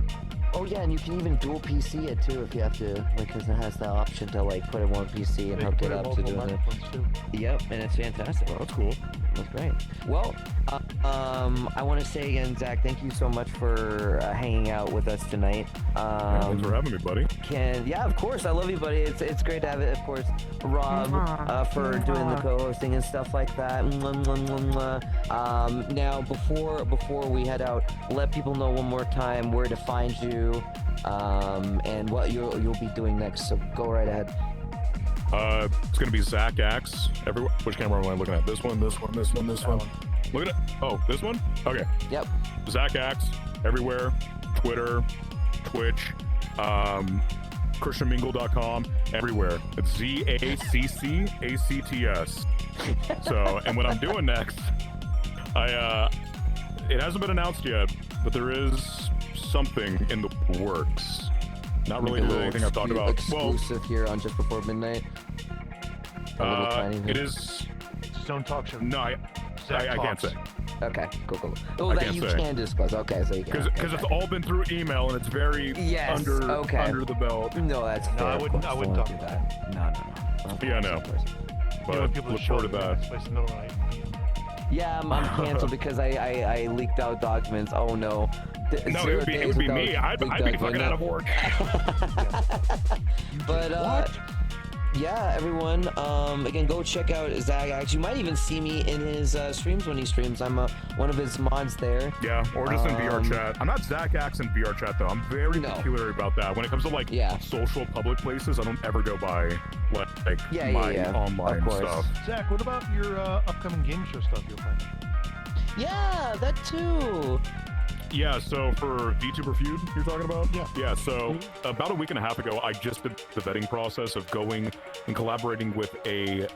Oh yeah, and you can even dual PC it too if you have to, like, because it has the option to like put it one PC and They hook put it up to multiple doing it. microphones too. Yep, and it's fantastic. Well, that's cool. That's great. Well, I want to say again, Zach, thank you so much for hanging out with us tonight. Thanks for having me, buddy. Yeah, of course, I love you, buddy. It's great to have it, of course, Rob, for doing the co-hosting and stuff like that. Mwah, mwah, mwah, mwah. Now, before we head out, let people know one more time where to find you, and what you'll be doing next. So go right ahead. It's gonna be ZaccActs everywhere. Which camera am I looking at? This one, this one, this one, this one. Look at it. Oh, this one? Okay. Yep. ZaccActs everywhere. Twitter, Twitch, ChristianMingle.com, everywhere. It's ZaccActs. So, and what I'm doing next, it hasn't been announced yet, but there is something in the works. Not really anything I've talked about. Well, Exclusive here on Just Before Midnight. A little tiny it thing. is. It's his own talk show. No, I can't say. Okay, cool. Oh, I that can't you say. can disclose. Okay, so you can. Because it's all been through email and it's very Yes, under the belt. No, that's fair. I of wouldn't- course, I wouldn't don't talk do about that. No. Of Yeah, course, no. of course. But People look show forward to up in that. this place in the middle of the night. Yeah, I'm canceled because I leaked out documents. Oh no. No, 0 it days would be without me. I'd be leaked fucking documents. out of work. But yeah, everyone, again, go check out ZaccActs. You might even see me in his streams when he streams. I'm one of his mods there. Yeah, or just in VR chat. I'm not ZaccActs in VR chat though. I'm very particular about that. When it comes to like social public places, I don't ever go by like my online stuff. Zach, what about your upcoming game show stuff you're playing? Yeah, that too. Yeah, so for VTuber Feud, you're talking about? Yeah. Yeah, so about a week and a half ago, I just did the vetting process of going and collaborating with a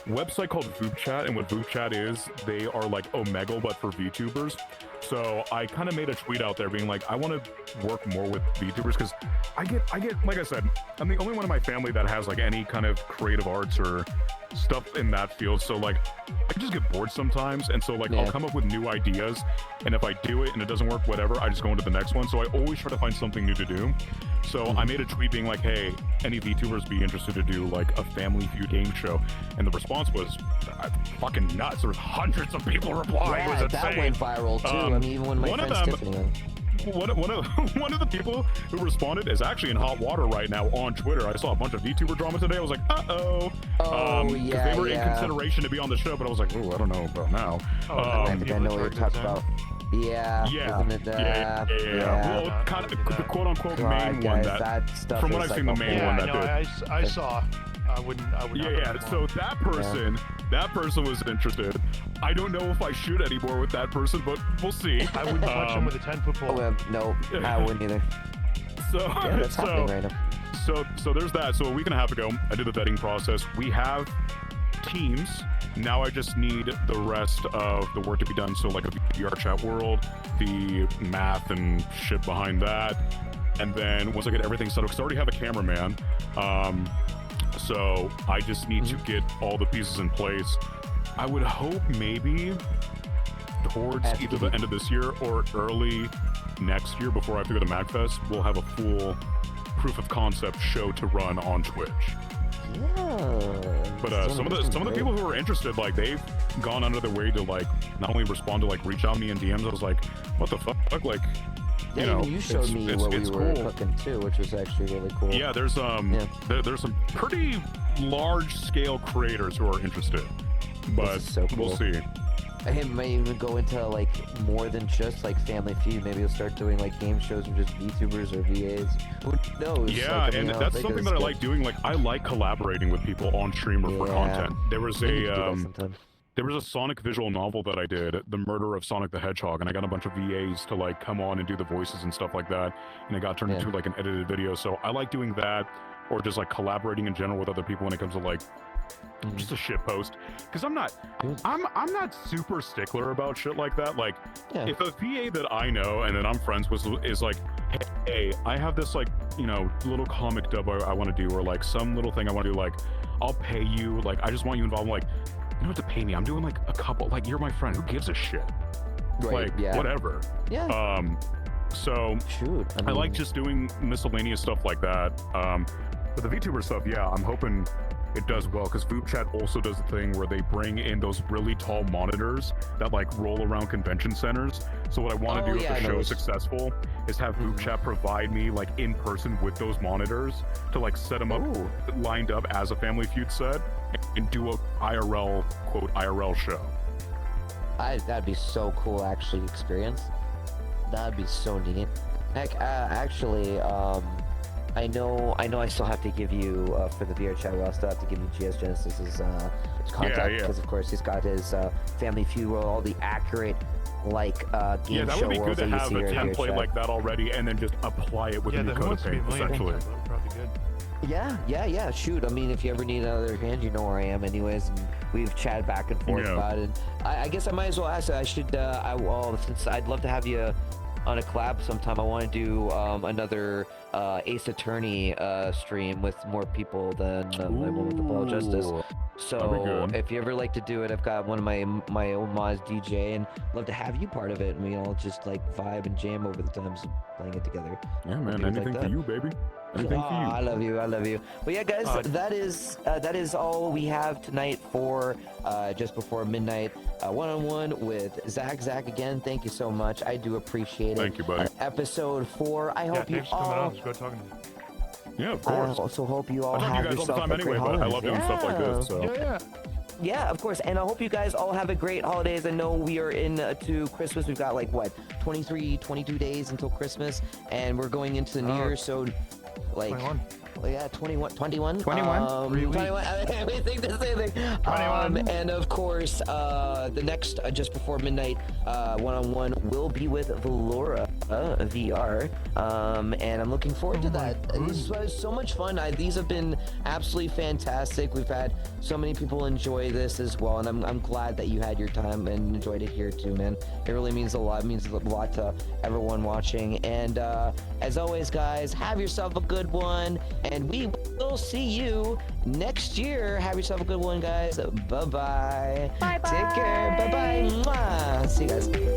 website called VoopChat, and what VoopChat is, they are like Omegle, but for VTubers. So I kind of made a tweet out there being like, I want to work more with VTubers, because I get, like I said, I'm the only one in my family that has like any kind of creative arts or stuff in that field, so like I just get bored sometimes, and so like I'll come up with new ideas, and if I do it and it doesn't work, whatever, I just go into the next one. So I always try to find something new to do. So I made a tweet being like, hey, any VTubers be interested to do like a Family Feud game show? And the response was fucking nuts. There was hundreds of people replying. Yeah, it was insane. that went viral too. I mean, even when my friend Tiffany went. One of the people who responded is actually in hot water right now on Twitter. I saw a bunch of VTuber drama today. I was like, because they were in consideration to be on the show, but I was like, oh, I don't know about now. I think I know what you're talking about. Yeah. Isn't it, Well, kind of the quote-unquote main one that stuff from what I've seen, the main one that did. I saw. I would. So that person was interested. I don't know if I should anymore with that person, but we'll see. I wouldn't touch him with a 10-foot pole. No, I wouldn't either. So that's happening right now. So there's that. So a week and a half ago, I did the vetting process. We have teams. Now I just need the rest of the work to be done. So like a VR chat world, the math and shit behind that, and then once I get everything settled, because I already have a cameraman. So I just need to get all the pieces in place. I would hope maybe towards either the end of this year or early next year, before I have to go to MagFest, we'll have a full proof of concept show to run on Twitch. Yeah. But some of the people who are interested, like they've gone under their way to like not only respond to like reach out me in DMs. I was like, what the fuck? Like, yeah, you know, you showed me what we were cool. cooking too, which was actually really cool. Yeah, there's there's some pretty large scale creators who are interested, but so cool. We'll see. I might even go into like more than just like Family Feud. Maybe you'll start doing like game shows with just VTubers or VAs. Who knows? Yeah, like, and that's something that I like doing. Like I like collaborating with people on stream or for content. There was there was a Sonic visual novel that I did, The Murder of Sonic the Hedgehog, and I got a bunch of VAs to like come on and do the voices and stuff like that, and it got turned into like an edited video. So I like doing that, or just like collaborating in general with other people when it comes to like just a shit post, because I'm not super stickler about shit like that. Like if a VA that I know and that I'm friends with is like, hey, I have this like, you know, little comic dub I want to do, or like some little thing I want to do, like I'll pay you, like I just want you involved. I'm like, you don't have to pay me, I'm doing like a couple, like you're my friend, who gives a shit, like whatever. So I like just doing miscellaneous stuff like that. But the VTuber stuff, I'm hoping it does well, because VoopChat also does the thing where they bring in those really tall monitors that like roll around convention centers. So what I want to do if the show is successful is have VoopChat provide me like in person with those monitors to like set them up lined up as a Family Feud set and do a IRL, quote, IRL show. That'd be so cool, actually, experience. That'd be so neat. Heck, actually, I know I still have to give you, for the VR chat, I'll still have to give you GS Genesis's contact, because of course he's got his Family Feud world, all the accurate, like, game that show would be good to have a template like that already, and then just apply it with a new code of paint, essentially. That would probably be good. Yeah, shoot, I mean, if you ever need another hand, you know where I am anyways, and we've chatted back and forth about it. I guess I might as well ask, since I'd love to have you on a collab sometime, I want to do another Ace Attorney stream with more people than the one with the Ball Justice. So if you ever like to do it, I've got one of my old mods DJ, and love to have you part of it, and we all just like vibe and jam over the times of playing it together. Yeah, man, anything for you, baby. Anything for you. I love you. But yeah, guys, that is all we have tonight for just before midnight one-on-one with Zach. Zach, again, thank you so much. I do appreciate it. Thank you, buddy. Episode 4. I hope you thanks for coming all. on. It's good talking to you. Yeah, of course. I also hope you all I talk to have you guys all the yourself time a great anyway, but I holiday. love doing stuff like this. So. Yeah. Yeah, of course. And I hope you guys all have a great holidays. I know we are to Christmas. We've got like, what, 23, 22 days until Christmas. And we're going into the New Year. So, like, 21. yeah, 21. 21? 21. I think the same thing. 21. And of course, the next Just Before Midnight one-on-one will be with Valora VR. And I'm looking forward to that. This was so much fun. These have been absolutely fantastic. We've had so many people enjoy this as well, and I'm glad that you had your time and enjoyed it here too, man. It really means a lot. It means a lot to everyone watching. And as always, guys, have yourself a good one, and we will see you next year. Have yourself a good one, guys. Bye-bye. Bye-bye. Take care. Bye-bye. Mwah. See you guys.